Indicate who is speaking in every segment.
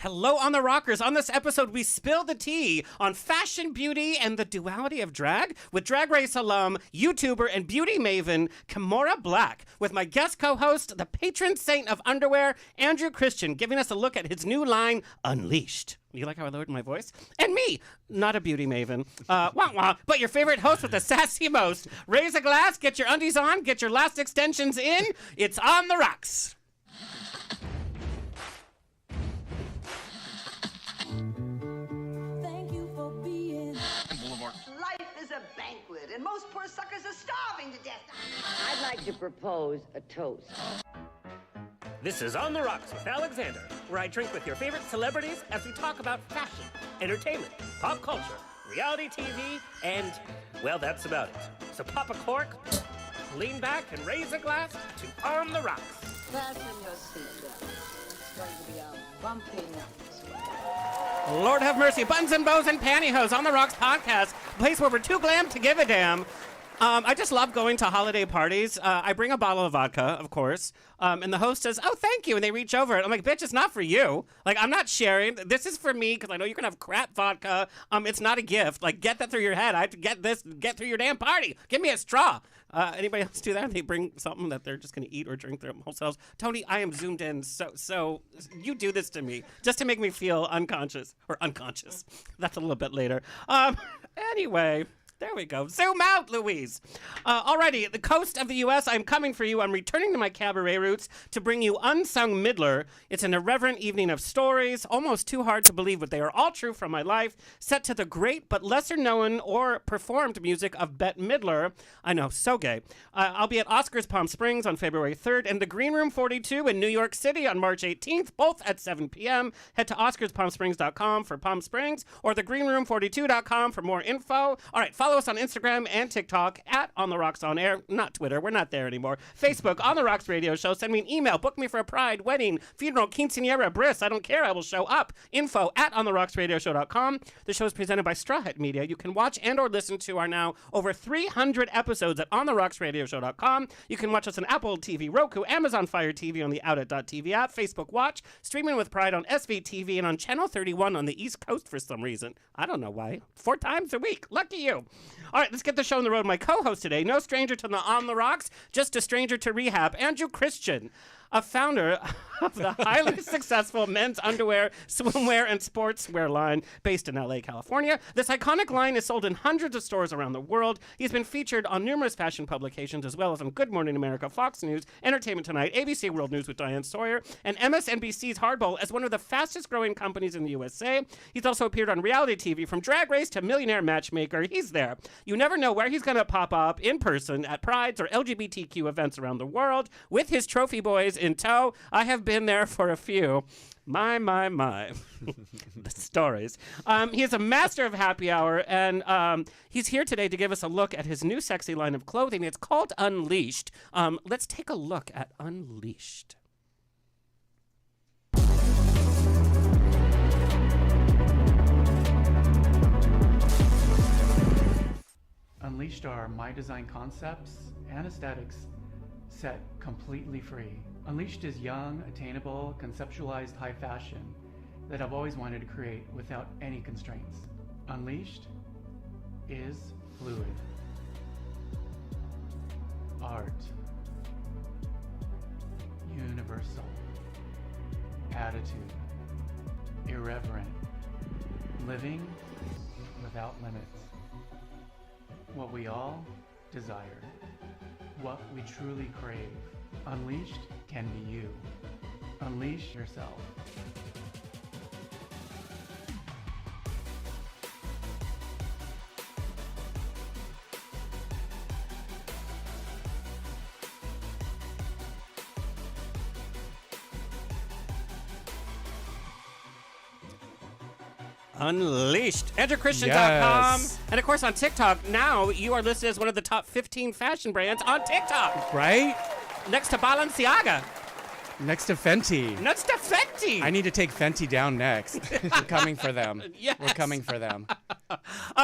Speaker 1: Hello on the Rockers. On this episode, we spill the tea on fashion, beauty, and the duality of drag with Drag Race alum, YouTuber, and beauty maven, Kimora Blac, with my guest co-host, the patron saint of underwear, Andrew Christian, giving us a look at his new line, Unleashed. You like how I lowered my voice? And me, not a beauty maven, wah wah, but your favorite host with the sassy most. Raise a glass, get your undies on, get your last extensions in. It's On the Rocks.
Speaker 2: Life is a banquet, and most poor suckers are starving to death.
Speaker 3: I'd like to propose a toast.
Speaker 1: This is On the Rocks with Alexander, where I drink with your favorite celebrities as we talk about fashion, entertainment, pop culture, reality TV, and, well, that's about it. So pop a cork, lean back, and raise a glass to On the Rocks.
Speaker 3: Fasten your seatbelt. It's going to be a bumpy night.
Speaker 1: Lord have mercy. Buttons and bows and pantyhose. On the Rocks podcast, a place where we're too glam to give a damn. I just love going to holiday parties. I bring a bottle of vodka, of course, and the host says, "Oh, thank you," and they reach over it. I'm like, "Bitch, it's not for you. Like, I'm not sharing. This is for me because I know you're gonna have crap vodka. It's not a gift. Like, get that through your head. I have to get through your damn party. Give me a straw." Anybody else do that? They bring something that they're just gonna eat or drink themselves. Tony, I am zoomed in, so you do this to me just to make me feel unconscious. That's a little bit later. Anyway. There we go. Zoom out, Louise. Alrighty, the coast of the U.S., I'm coming for you. I'm returning to my cabaret roots to bring you Unsung Midler. It's an irreverent evening of stories, almost too hard to believe, but they are all true from my life, set to the great but lesser known or performed music of Bette Midler. I know, so gay. I'll be at Oscars Palm Springs on February 3rd and the Green Room 42 in New York City on March 18th, both at 7 p.m. Head to OscarsPalmSprings.com for Palm Springs or thegreenroom42.com for more info. All right, follow us on Instagram and TikTok at On The Rocks On Air. Not Twitter. We're not there anymore. Facebook, On The Rocks Radio Show. Send me an email. Book me for a pride, wedding, funeral, quinceanera, bris. I don't care. I will show up. Info at OnTheRocksRadioShow.com. The show is presented by Straw Hat Media. You can watch and or listen to our now over 300 episodes at OnTheRocksRadioShow.com. You can watch us on Apple TV, Roku, Amazon Fire TV on the Outlet.tv app, Facebook Watch, streaming with pride on SVTV and on Channel 31 on the East Coast for some reason. I don't know why. 4 times a week. Lucky you. All right, let's get the show on the road. My co-host today, no stranger to the On the Rocks, just a stranger to rehab, Andrew Christian, a founder of the highly successful men's underwear, swimwear, and sportswear line based in LA, California. This iconic line is sold in hundreds of stores around the world. He's been featured on numerous fashion publications as well as on Good Morning America, Fox News, Entertainment Tonight, ABC World News with Diane Sawyer, and MSNBC's Hardball as one of the fastest growing companies in the USA. He's also appeared on reality TV from Drag Race to Millionaire Matchmaker. He's there. You never know where he's going to pop up in person at prides or LGBTQ events around the world with his trophy boys in tow. I have been there for a few. My. The stories. He is a master of happy hour, and he's here today to give us a look at his new sexy line of clothing. It's called Unleashed. Let's take a look at Unleashed.
Speaker 4: Unleashed are my design concepts and aesthetics set completely free. Unleashed is young, attainable, conceptualized high fashion that I've always wanted to create without any constraints. Unleashed is fluid. Art. Universal. Attitude. Irreverent. Living without limits. What we all desire. What we truly crave. Unleashed can be you. Unleash yourself.
Speaker 1: Unleashed. AndrewChristian.com.
Speaker 5: Yes.
Speaker 1: And of course on TikTok. Now you are listed as one of the top 15 fashion brands on TikTok.
Speaker 5: Right?
Speaker 1: Next to Balenciaga.
Speaker 5: Next to Fenty.
Speaker 1: Next to Fenty.
Speaker 5: I need to take Fenty down next. We're coming for them.
Speaker 1: Yes.
Speaker 5: We're coming for them.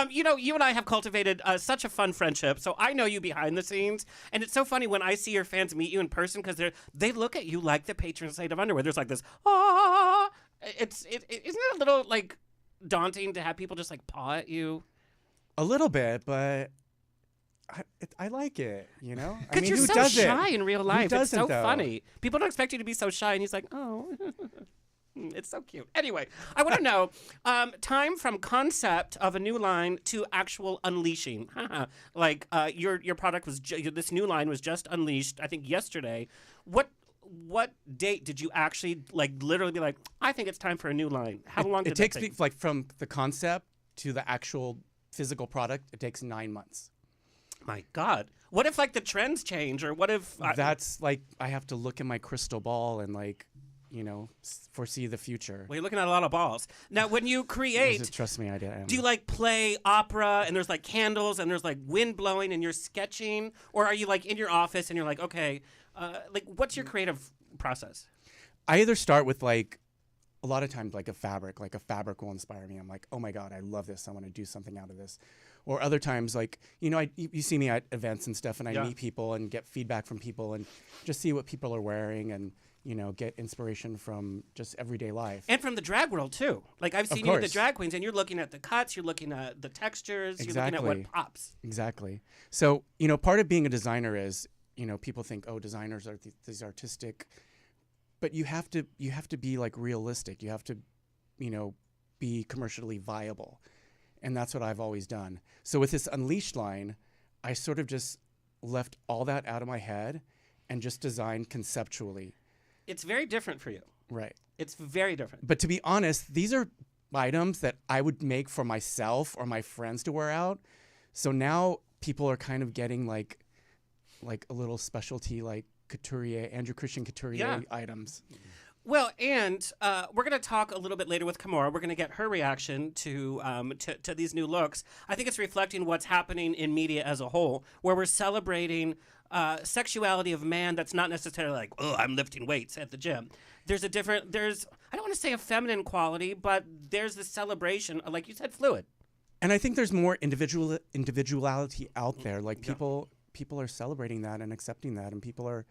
Speaker 1: You and I have cultivated such a fun friendship, so I know you behind the scenes, and it's so funny when I see your fans meet you in person because they look at you like the patron saint of underwear. There's like this, ah, isn't it a little like daunting to have people just like paw at you?
Speaker 5: A little bit, but I like it, you know? I
Speaker 1: Because
Speaker 5: mean,
Speaker 1: you're
Speaker 5: who
Speaker 1: so
Speaker 5: does
Speaker 1: shy
Speaker 5: it?
Speaker 1: in real
Speaker 5: Who
Speaker 1: life. It's
Speaker 5: doesn't,
Speaker 1: so
Speaker 5: though?
Speaker 1: funny. People don't expect you to be so shy, and he's like, oh. It's so cute. Anyway, I want to know time from concept of a new line to actual unleashing. Like your product was this new line was just unleashed. I think yesterday. What date did you actually like literally be like? I think it's time for a new line. How long did
Speaker 5: It
Speaker 1: that
Speaker 5: takes
Speaker 1: take?
Speaker 5: me like from the concept to the actual physical product. It takes 9 months.
Speaker 1: My God. What if like the trends change, or what if
Speaker 5: That's like I have to look in my crystal ball and like, you know, foresee the future.
Speaker 1: Well, you're looking at a lot of balls. Now, when you create,
Speaker 5: Trust me, I am.
Speaker 1: do you like play opera and there's like candles and there's like wind blowing and you're sketching? Or are you like in your office and you're like, okay, like what's your creative process?
Speaker 5: I either start with like, a lot of times like a fabric will inspire me. I'm like, oh my God, I love this. I want to do something out of this. Or other times like, you know, you see me at events and stuff and I meet people and get feedback from people and just see what people are wearing and, you know, get inspiration from just everyday life.
Speaker 1: And from the drag world too. Like I've seen you in the
Speaker 5: course.
Speaker 1: drag queens and you're looking at the cuts, you're looking at the textures, you're looking at what pops.
Speaker 5: Exactly. So, you know, part of being a designer is, you know, people think, oh, designers are these artistic, but you have to be like realistic. You have to, you know, be commercially viable. And that's what I've always done. So with this Unleashed line, I sort of just left all that out of my head and just designed conceptually.
Speaker 1: It's very different for you.
Speaker 5: Right.
Speaker 1: It's very different.
Speaker 5: But to be honest, these are items that I would make for myself or my friends to wear out. So now people are kind of getting like a little specialty like couturier, Andrew Christian couturier items.
Speaker 1: Well, and we're going to talk a little bit later with Kimora. We're going to get her reaction to these new looks. I think it's reflecting what's happening in media as a whole, where we're celebrating sexuality of man that's not necessarily like, oh, I'm lifting weights at the gym. There's I don't want to say a feminine quality, but there's this celebration, like you said, fluid.
Speaker 5: And I think there's more individuality out there. Like people are celebrating that and accepting that, and people are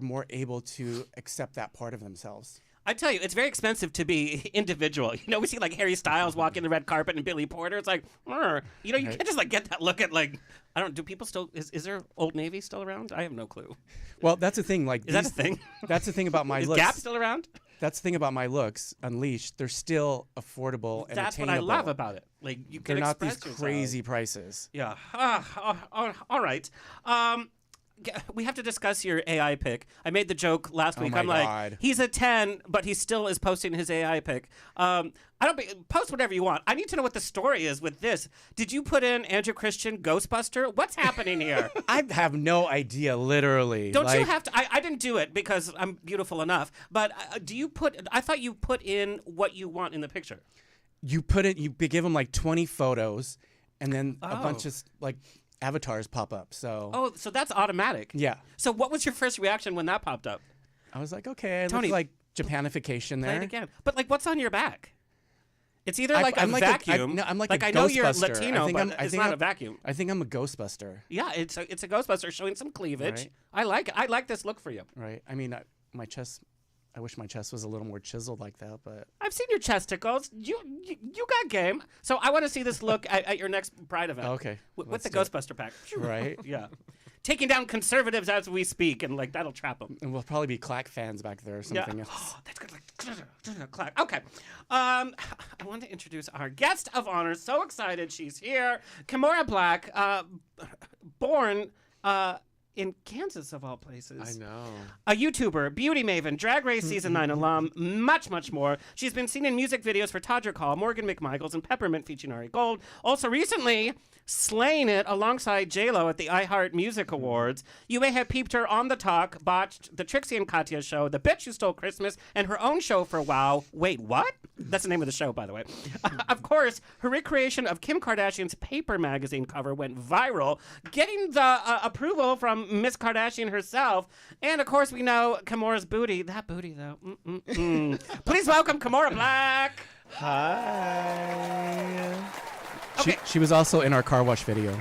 Speaker 5: more able to accept that part of themselves.
Speaker 1: I tell you, it's very expensive to be individual. You know, we see like Harry Styles walking the red carpet and Billy Porter. It's like, you know, you can't just like get that look at like, I don't, do people still, is there Old Navy still around? I have no clue.
Speaker 5: Well, that's the thing. Like,
Speaker 1: is that a thing?
Speaker 5: That's the thing about my
Speaker 1: is
Speaker 5: looks.
Speaker 1: Gap still around?
Speaker 5: That's the thing about my looks, Unleashed. They're still affordable and
Speaker 1: That's
Speaker 5: attainable.
Speaker 1: what I love about it. Like you can
Speaker 5: They're not these
Speaker 1: express
Speaker 5: crazy
Speaker 1: yourself.
Speaker 5: prices.
Speaker 1: Yeah. All right. We have to discuss your AI pick. I made the joke last week.
Speaker 5: my
Speaker 1: I'm like,
Speaker 5: God.
Speaker 1: he's a 10, but he still is posting his AI pick. Post whatever you want. I need to know what the story is with this. Did you put in Andrew Christian Ghostbuster? What's happening here?
Speaker 5: I have no idea, literally.
Speaker 1: Don't you have to? I didn't do it because I'm beautiful enough. But do you put? I thought you put in what you want in the picture.
Speaker 5: You give them like 20 photos, and then a bunch of like avatars pop up. So
Speaker 1: so that's automatic.
Speaker 5: yeah.
Speaker 1: So what was your first reaction when that popped up?
Speaker 5: I was like, okay, it
Speaker 1: Tony,
Speaker 5: looks like Japanification there.
Speaker 1: Play it again. But like, what's on your back? It's either like
Speaker 5: I'm
Speaker 1: a
Speaker 5: like
Speaker 1: vacuum.
Speaker 5: I'm like a
Speaker 1: I know you're
Speaker 5: Ghostbuster.
Speaker 1: Latino, but it's not a vacuum.
Speaker 5: I think I'm a Ghostbuster.
Speaker 1: Yeah, it's a Ghostbuster showing some cleavage.
Speaker 5: Right.
Speaker 1: I like it. I like this look for you.
Speaker 5: Right. I mean, my chest. I wish my chest was a little more chiseled like that, but
Speaker 1: I've seen your chesticles. You got game. So I want to see this look at your next Pride event.
Speaker 5: okay.
Speaker 1: With
Speaker 5: let's
Speaker 1: the
Speaker 5: do it.
Speaker 1: Ghostbuster pack.
Speaker 5: Right.
Speaker 1: Yeah. Taking down conservatives as we speak, and like that'll trap them.
Speaker 5: And we'll probably be Clack fans back there or something else.
Speaker 1: That's good. Like, clack. Okay. I want to introduce our guest of honor. So excited she's here. Kimora Blac, born in Kansas, of all places.
Speaker 6: I know.
Speaker 1: A YouTuber, beauty maven, Drag Race Season 9 alum, much, much more. She's been seen in music videos for Todrick Hall, Morgan McMichaels, and Peppermint featuring Ari Gold. Also recently slaying it alongside J-Lo at the iHeart Music Awards. You may have peeped her on The Talk, botched The Trixie and Katya Show, The Bitch Who Stole Christmas, and her own show for WoW. Wait, what? That's the name of the show, by the way. Of course, her recreation of Kim Kardashian's Paper magazine cover went viral, getting the approval from Miss Kardashian herself. And, of course, we know Kimora's booty. That booty, though. Please welcome Kimora Blac.
Speaker 6: Hi.
Speaker 1: Okay.
Speaker 5: She was also in our car wash video.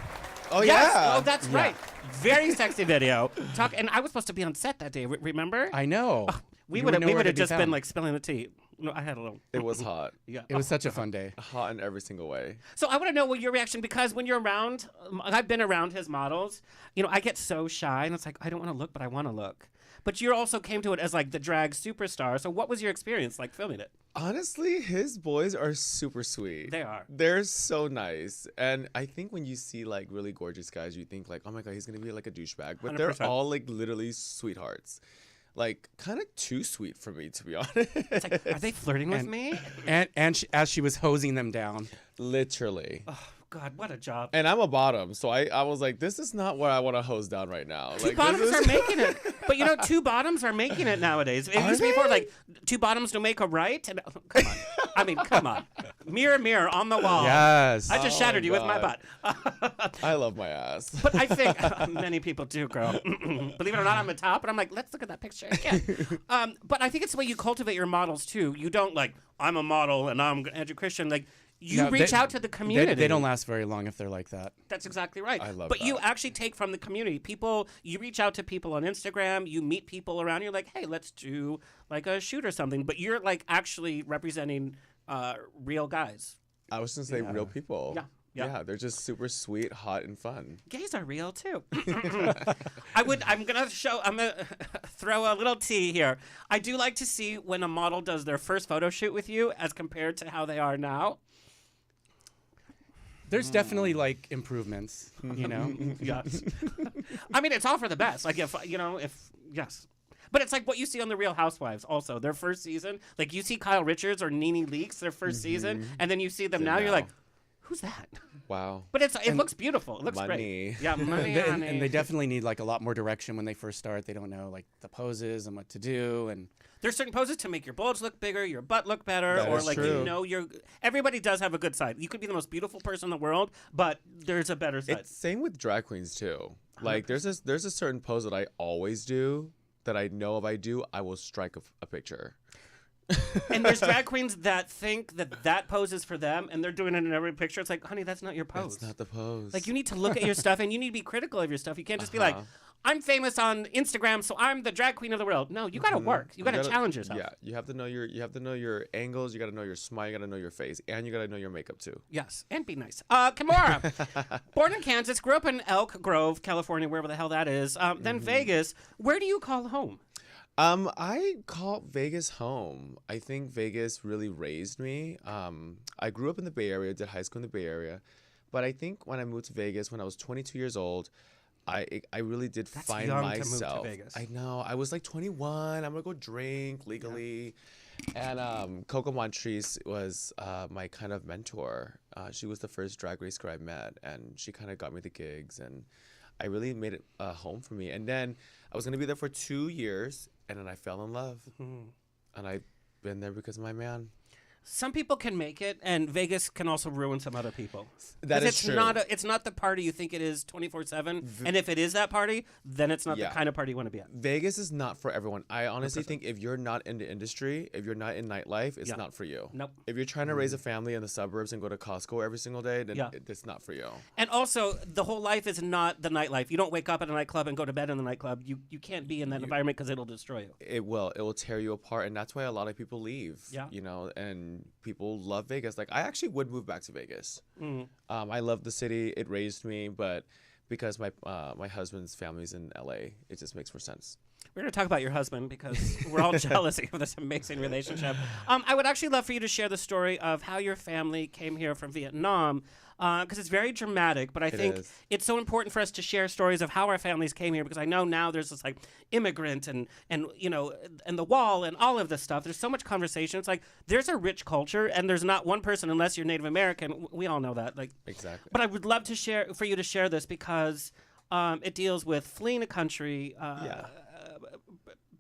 Speaker 6: Oh,
Speaker 1: Yes.
Speaker 6: yeah.
Speaker 1: Oh, that's right. Very sexy video. And I was supposed to be on set that day. Remember?
Speaker 5: I know.
Speaker 1: We
Speaker 5: You
Speaker 1: would
Speaker 5: were nowhere
Speaker 1: have
Speaker 5: to be
Speaker 1: just been
Speaker 5: found.
Speaker 1: like spilling the tea. No, I had a little.
Speaker 6: It was hot.
Speaker 1: Yeah.
Speaker 5: It was such a fun day.
Speaker 6: Hot in every single way.
Speaker 1: So I want to know what your reaction, because when you're around, I've been around his models, I get so shy and it's like, I don't want to look, but I want to look. But you also came to it as like the drag superstar. So what was your experience like filming it?
Speaker 6: Honestly, his boys are super sweet.
Speaker 1: They are.
Speaker 6: They're so nice. And I think when you see like really gorgeous guys, you think like, oh my God, he's going to be like a douchebag. But they're
Speaker 1: 100%.
Speaker 6: all like literally sweethearts. Like kind of too sweet for me, to be honest.
Speaker 1: It's like, are they flirting with me?
Speaker 5: And as she was hosing them down.
Speaker 6: Literally.
Speaker 1: Oh, God, what a job.
Speaker 6: And I'm a bottom, so I was like, this is not where I want to hose down right now.
Speaker 1: Two
Speaker 6: Like,
Speaker 1: bottoms
Speaker 6: this
Speaker 1: are
Speaker 6: is-
Speaker 1: making it. But two bottoms are making it nowadays. It used to be before, like, two bottoms don't make a right. And, come on. I mean, come on. Mirror, mirror on the wall.
Speaker 5: Yes.
Speaker 1: I just
Speaker 6: Oh
Speaker 1: shattered
Speaker 6: my
Speaker 1: you with my
Speaker 6: God.
Speaker 1: butt.
Speaker 6: I love my ass.
Speaker 1: But I think many people do, girl. Believe it or not, I'm a top, but I'm like, let's look at that picture again. But I think it's the way you cultivate your models too. You don't like, I'm a model and I'm Andrew Christian. Like, you
Speaker 5: No,
Speaker 1: reach
Speaker 5: they-
Speaker 1: out to the community.
Speaker 5: They don't last very long if they're like that.
Speaker 1: That's exactly right.
Speaker 6: I love
Speaker 1: but you
Speaker 6: that.
Speaker 1: actually take from the community. People, you reach out to people on Instagram, you meet people around, you're like, hey, let's do like a shoot or something. But you're like actually representing real guys.
Speaker 6: I was going to say real people.
Speaker 1: Yeah, yeah.
Speaker 6: Yeah, they're just super sweet, hot, and fun.
Speaker 1: Gays are real too. I'm gonna throw a little tea here. I do like to see when a model does their first photo shoot with you as compared to how they are now.
Speaker 5: There's definitely like improvements, you know.
Speaker 1: Yes. I mean, it's all for the best. Like if yes. But it's like what you see on The Real Housewives also. Their first season, like you see Kyle Richards or Nene Leakes their first season, and then you see them now, you're like, who's that?
Speaker 6: Wow.
Speaker 1: But it looks beautiful. It looks
Speaker 6: Money.
Speaker 1: great. Yeah, money,
Speaker 5: And they definitely need like a lot more direction when they first start. They don't know like the poses and what to do. And
Speaker 1: There's certain poses to make your bulge look bigger, your butt look better,
Speaker 6: That
Speaker 1: or
Speaker 6: is
Speaker 1: like
Speaker 6: true.
Speaker 1: everybody does have a good side. You could be the most beautiful person in the world, but there's a better side.
Speaker 6: It's same with drag queens too. Like there's a certain pose that I always do that I know if I do, I will strike a picture.
Speaker 1: And there's drag queens that think that pose is for them, and they're doing it in every picture. It's like, honey, that's not your pose.
Speaker 6: That's not the pose.
Speaker 1: Like, you need to look at your stuff, and you need to be critical of your stuff. You can't just be like, I'm famous on Instagram, so I'm the drag queen of the world. No, you got to work. You got to challenge yourself.
Speaker 6: Yeah, you have to know your angles. You got to know your smile. You got to know your face, and you got to know your makeup too.
Speaker 1: Yes, and be nice. Kimora, born in Kansas, grew up in Elk Grove, California, wherever the hell that is. Then Vegas. Where do you call home?
Speaker 6: I call Vegas home. I think Vegas really raised me. I grew up in the Bay Area, did high school in the Bay Area, but I think when I moved to Vegas when I was 22 years old, I really did find
Speaker 1: young to move to
Speaker 6: myself.
Speaker 1: Vegas.
Speaker 6: I know. I was like 21. I'm gonna go drink legally, and Coco Montrese was my kind of mentor. She was the first drag race girl I met, and she kind of got me the gigs, and I really made it home for me. And then I was gonna be there for 2 years, and then I fell in love, and I've been there because of my man.
Speaker 1: Some people can make it, and Vegas can also ruin some other people.
Speaker 6: That
Speaker 1: 'Cause
Speaker 6: is true.
Speaker 1: It's not the party you think it is 24/7, and if it is that party, then it's not the
Speaker 6: Yeah.
Speaker 1: kind of party you want to be at.
Speaker 6: Vegas is not for everyone. I honestly think if you're not in the industry, if you're not in nightlife, it's
Speaker 1: Yeah.
Speaker 6: not for you.
Speaker 1: Nope.
Speaker 6: If you're trying to raise a family in the suburbs and go to Costco every single day, then
Speaker 1: Yeah.
Speaker 6: it's not for you.
Speaker 1: And also, the whole life is not the nightlife. You don't wake up at a nightclub and go to bed in the nightclub. You can't be in that environment because it'll destroy you.
Speaker 6: It will tear you apart, and that's why a lot of people leave.
Speaker 1: Yeah.
Speaker 6: You know, and people love Vegas. Like I actually would move back to Vegas. I love the city. It raised me, but because my husband's family's in LA, it just makes more sense.
Speaker 1: We're going to talk about your husband because we're all jealous of this amazing relationship. I would actually love for you to share the story of how your family came here from Vietnam because it's very dramatic, but I think
Speaker 6: is.
Speaker 1: it's so important for us to share stories of how our families came here because I know now there's this like immigrant and you know and the wall and all of this stuff. There's so much conversation. It's like there's a rich culture and there's not one person unless you're Native American. We all know that. Like
Speaker 6: Exactly.
Speaker 1: But I would love to share for you to share this because it deals with fleeing a country.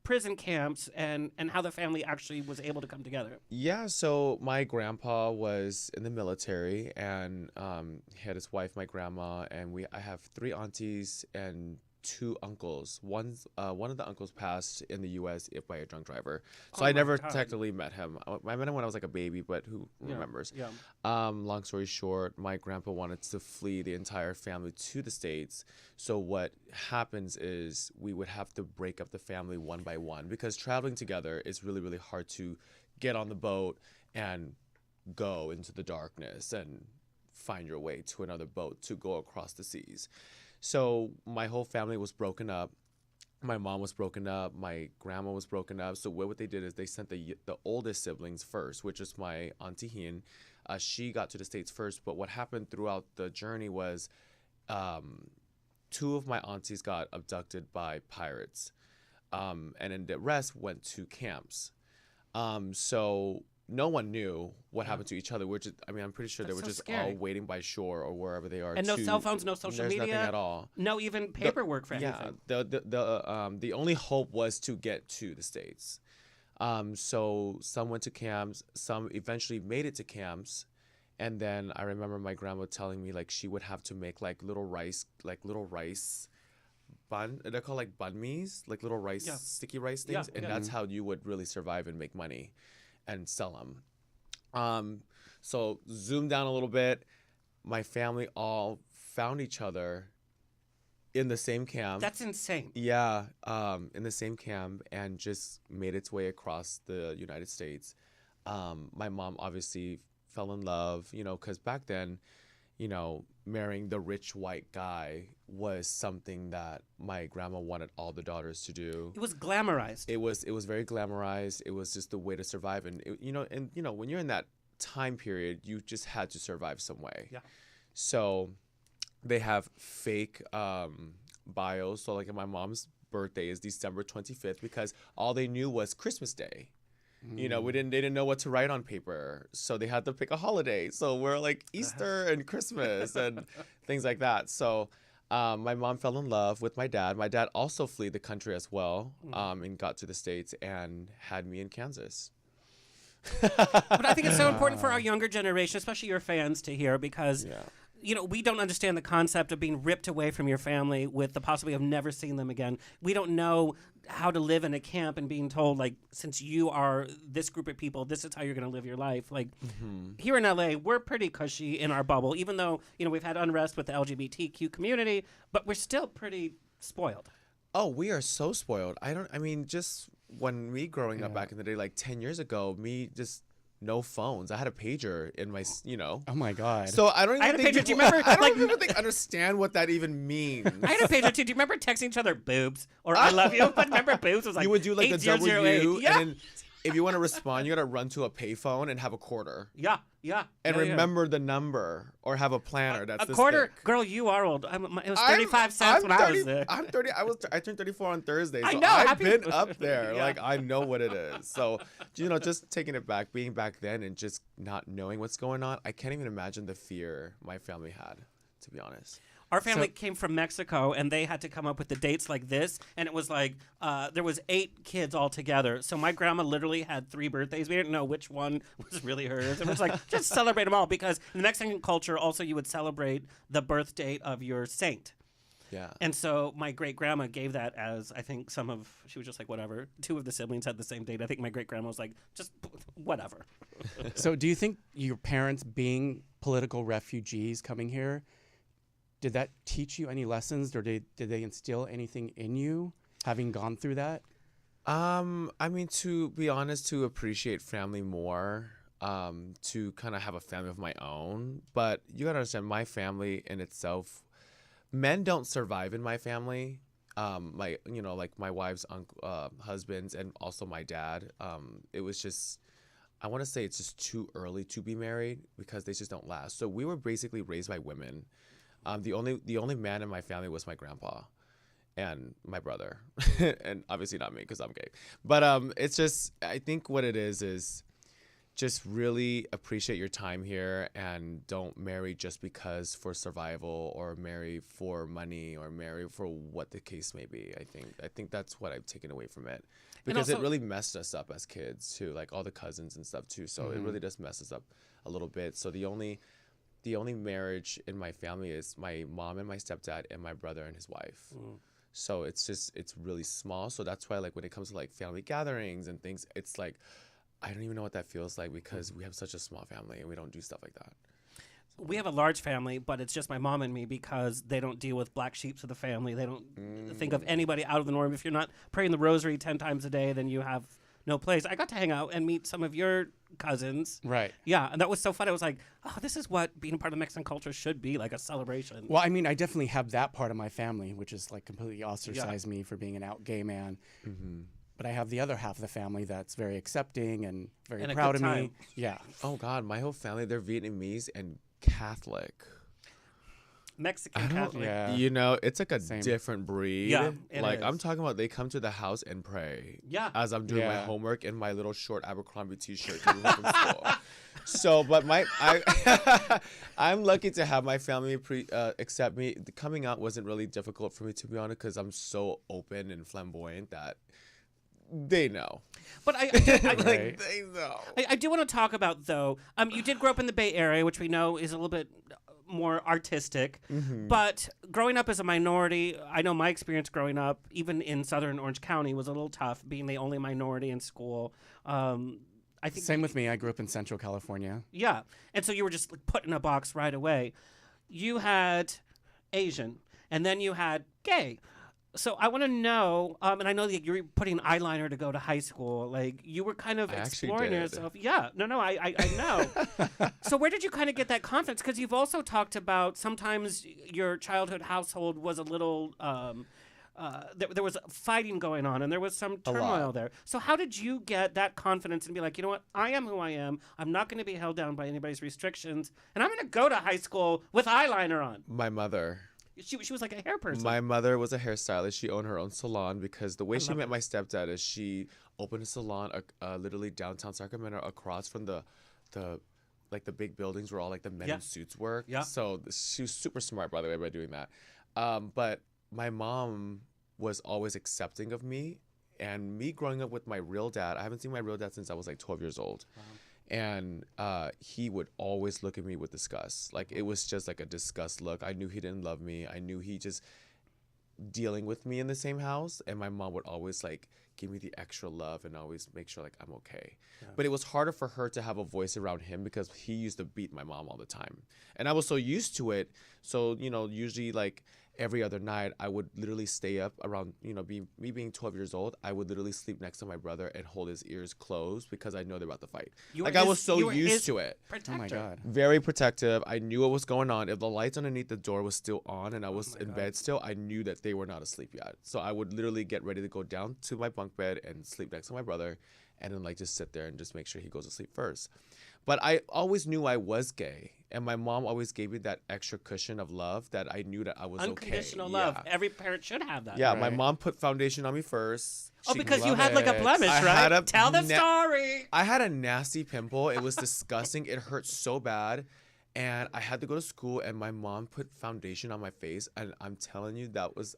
Speaker 1: Prison camps and how the family actually was able to come together.
Speaker 6: Yeah, so my grandpa was in the military, and he had his wife, my grandma, and I have 3 aunties and two uncles. One of the uncles passed in the U.S. by a drunk driver, so
Speaker 1: Oh
Speaker 6: I
Speaker 1: my
Speaker 6: never
Speaker 1: God.
Speaker 6: technically met him. I met him when I was like a baby, but who remembers?
Speaker 1: Yeah.
Speaker 6: Long story short, my grandpa wanted to flee the entire family to the States. So what happens is we would have to break up the family one by one because traveling together is really, really hard to get on the boat and go into the darkness and find your way to another boat to go across the seas. So my whole family was broken up. My mom was broken up. My grandma was broken up. So what they did is they sent the oldest siblings first, which is my auntie Hien. She got to the States first. But what happened throughout the journey was two of my aunties got abducted by pirates. And then the rest went to camps. So no one knew what happened to each other. I'm pretty sure they
Speaker 1: That's
Speaker 6: were
Speaker 1: so
Speaker 6: just
Speaker 1: scary.
Speaker 6: all waiting by shore or wherever they are.
Speaker 1: And no cell phones, no social
Speaker 6: There's
Speaker 1: media.
Speaker 6: nothing at all.
Speaker 1: No even paperwork for anything.
Speaker 6: The only hope was to get to the States. So some went to camps, some eventually made it to camps, and then I remember my grandma telling me like she would have to make like little rice bun. They're called like banh mi's, like little rice, sticky rice things, and that's how you would really survive and make money, and sell them. So zoom down a little bit. My family all found each other in the same camp.
Speaker 1: That's insane.
Speaker 6: Yeah, in the same camp and just made its way across the United States. My mom obviously fell in love, because back then, marrying the rich white guy was something that my grandma wanted all the daughters to do.
Speaker 1: It was glamorized.
Speaker 6: It was very glamorized. It was just the way to survive, and when you're in that time period, you just had to survive some way.
Speaker 1: Yeah.
Speaker 6: So they have fake bios. So like my mom's birthday is December 25th because all they knew was Christmas Day. They didn't know what to write on paper, so they had to pick a holiday. So we're like Easter and Christmas and things like that. So my mom fell in love with my dad. My dad also fled the country as well, and got to the States and had me in Kansas.
Speaker 1: But I think it's so important for our younger generation, especially your fans, to hear because, we don't understand the concept of being ripped away from your family with the possibility of never seeing them again. We don't know how to live in a camp and being told, like, since you are this group of people, this is how you're going to live your life. Like, here in LA, we're pretty cushy in our bubble, even though, we've had unrest with the LGBTQ community, but we're still pretty spoiled.
Speaker 6: Oh, we are so spoiled. Just when me growing up back in the day, like 10 years ago, no phones. I had a pager in my,
Speaker 5: Oh my God.
Speaker 6: So I don't even
Speaker 1: had a
Speaker 6: think
Speaker 1: pager. Do you
Speaker 6: people-
Speaker 1: remember,
Speaker 6: I don't
Speaker 1: like-
Speaker 6: even think understand what that even means.
Speaker 1: I had a pager too. Do you remember texting each other boobs or I love you? But remember boobs was like
Speaker 6: You would do like the
Speaker 1: 8008.
Speaker 6: W,
Speaker 1: Yeah.
Speaker 6: and then if you want to respond, you got to run to a payphone and have a quarter.
Speaker 1: Yeah.
Speaker 6: And
Speaker 1: Yeah.
Speaker 6: remember the number or have a planner. That's
Speaker 1: A
Speaker 6: this
Speaker 1: quarter,
Speaker 6: thick.
Speaker 1: girl. You are old. It was 35 cents
Speaker 6: I'm
Speaker 1: when I
Speaker 6: 30
Speaker 1: was there.
Speaker 6: I'm 30. I turned 34 on Thursday. So
Speaker 1: I know,
Speaker 6: I've
Speaker 1: happy-
Speaker 6: been up there.
Speaker 1: Yeah.
Speaker 6: Like I know what it is. So just taking it back, being back then, and just not knowing what's going on. I can't even imagine the fear my family had. To be honest.
Speaker 1: Our family came from Mexico, and they had to come up with the dates like this, and it was like there was 8 kids all together. So my grandma literally had 3 birthdays. We didn't know which one was really hers. It was like just celebrate them all because in the Mexican culture, also you would celebrate the birth date of your saint.
Speaker 6: Yeah.
Speaker 1: And so my great grandma gave that as I think she was just like whatever. 2 of the siblings had the same date. I think my great grandma was like just whatever.
Speaker 5: So do you think your parents being political refugees coming here, did that teach you any lessons, or did they instill anything in you, having gone through that?
Speaker 6: To be honest, to appreciate family more, to kind of have a family of my own. But you gotta understand, my family in itself, men don't survive in my family. My wife's husbands and also my dad. It was just, I want to say it's just too early to be married because they just don't last. So we were basically raised by women. The only man in my family was my grandpa and my brother, and obviously not me because I'm gay. But it's just, I think what it is just really appreciate your time here and don't marry just because for survival or marry for money or marry for what the case may be. I think that's what I've taken away from it because
Speaker 1: also,
Speaker 6: it really messed us up as kids too, like all the cousins and stuff too. So it really does mess us up a little bit. So the only marriage in my family is my mom and my stepdad and my brother and his wife. So it's really small. So that's why like when it comes to like family gatherings and things, it's like I don't even know what that feels like because we have such a small family and we don't do stuff like that.
Speaker 1: We have a large family, but it's just my mom and me because they don't deal with black sheeps of the family. They don't think of anybody out of the norm. If you're not praying the rosary 10 times a day, then you have no place. I got to hang out and meet some of your cousins.
Speaker 5: Right.
Speaker 1: Yeah, and that was so fun. I was like, oh, this is what being a part of Mexican culture should be, like a celebration.
Speaker 5: Well, I mean, I definitely have that part of my family, which is like completely ostracized me for being an out gay man. But I have the other half of the family that's very accepting and very
Speaker 1: And a
Speaker 5: proud
Speaker 1: good
Speaker 5: of
Speaker 1: time.
Speaker 5: me. Yeah.
Speaker 6: Oh God, my whole family, they're Vietnamese and Catholic.
Speaker 1: Mexican Catholic.
Speaker 5: Yeah.
Speaker 6: You know, it's like a
Speaker 5: Same.
Speaker 6: different breed.
Speaker 1: Yeah, it
Speaker 6: like
Speaker 1: is.
Speaker 6: I'm talking about they come to the house and pray.
Speaker 1: Yeah.
Speaker 6: As I'm doing my
Speaker 5: Yeah.
Speaker 6: homework in my little short Abercrombie t-shirt coming home from school. So, but I'm lucky to have my family accept me. The coming out wasn't really difficult for me, to be honest, because I'm so open and flamboyant that they know.
Speaker 1: But I do,
Speaker 6: Like
Speaker 5: Right.
Speaker 6: they know.
Speaker 1: I do want to talk about, though, you did grow up in the Bay Area, which we know is a little bit more artistic. But growing up as a minority, I know my experience growing up, even in southern Orange County, was a little tough, being the only minority in school. I think
Speaker 5: Same with me. I grew up in Central California.
Speaker 1: Yeah. And so you were just like, put in a box right away. You had Asian, and then you had gay. So I want to know, and I know that you were putting eyeliner to go to high school. Like, you were kind of
Speaker 6: I actually
Speaker 1: exploring
Speaker 6: did.
Speaker 1: yourself. Yeah. No, I know. So where did you kind of get that confidence? Because you've also talked about sometimes your childhood household was a little... there was fighting going on and there was some turmoil there. So how did you get that confidence and be like, you know what, I am who I am. I'm not going to be held down by anybody's restrictions. And I'm going to go to high school with eyeliner on.
Speaker 6: My mother.
Speaker 1: She was like a hair person.
Speaker 6: My mother was a hairstylist. She owned her own salon because the way she met my stepdad is she opened a salon literally downtown Sacramento across from the like the big buildings where all like the men in suits work.
Speaker 1: Yeah.
Speaker 6: So she was super smart, by the way, by doing that. But my mom was always accepting of me, and me growing up with my real dad. I haven't seen my real dad since I was like 12 years old. And he would always look at me with disgust. Like it was just like a disgust look. I knew he didn't love me. I knew he just dealing with me in the same house. And my mom would always like give me the extra love and always make sure like I'm okay. But it was harder for her to have a voice around him because he used to beat my mom all the time. And I was so used to it. So, you know, usually like every other night I would literally stay up around, you know, me being 12 years old, I would literally sleep next to my brother and hold his ears closed because I know they're about to fight. Like I was so used to it.
Speaker 5: Oh my God.
Speaker 6: Very protective. I knew what was going on. If the lights underneath the door was still on and I was in bed still, I knew that they were not asleep yet. So I would literally get ready to go down to my bunk bed and sleep next to my brother and then like just sit there and just make sure he goes to sleep first. But I always knew I was gay, and my mom always gave me that extra cushion of love that I knew that I was
Speaker 1: Unconditional
Speaker 6: okay.
Speaker 1: love.
Speaker 6: Yeah.
Speaker 1: Every parent should have that.
Speaker 6: Yeah, my
Speaker 5: Right.
Speaker 6: mom put foundation on me first.
Speaker 1: Oh,
Speaker 6: She
Speaker 1: because you
Speaker 6: loved
Speaker 1: had like a
Speaker 6: it.
Speaker 1: blemish,
Speaker 6: I
Speaker 1: right?
Speaker 6: had a
Speaker 1: Tell the story.
Speaker 6: I had a nasty pimple. It was disgusting. It hurt so bad. And I had to go to school, and my mom put foundation on my face. And I'm telling you,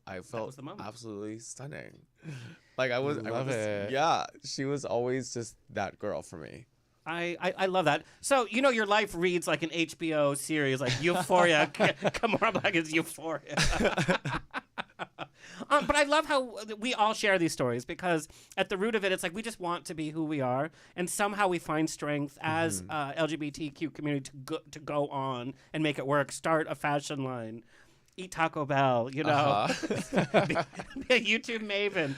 Speaker 6: I felt
Speaker 1: the moment.
Speaker 6: absolutely stunning. Like I
Speaker 5: Love it.
Speaker 6: Yeah, she was always just that girl for me.
Speaker 1: I love that. So, you know, your life reads like an HBO series, like Euphoria. Kimora Black is Euphoria. But I love how we all share these stories because at the root of it, it's like we just want to be who we are. And somehow we find strength as LGBTQ community to go on and make it work. Start a fashion line. Eat Taco Bell, you know. Be a YouTube maven.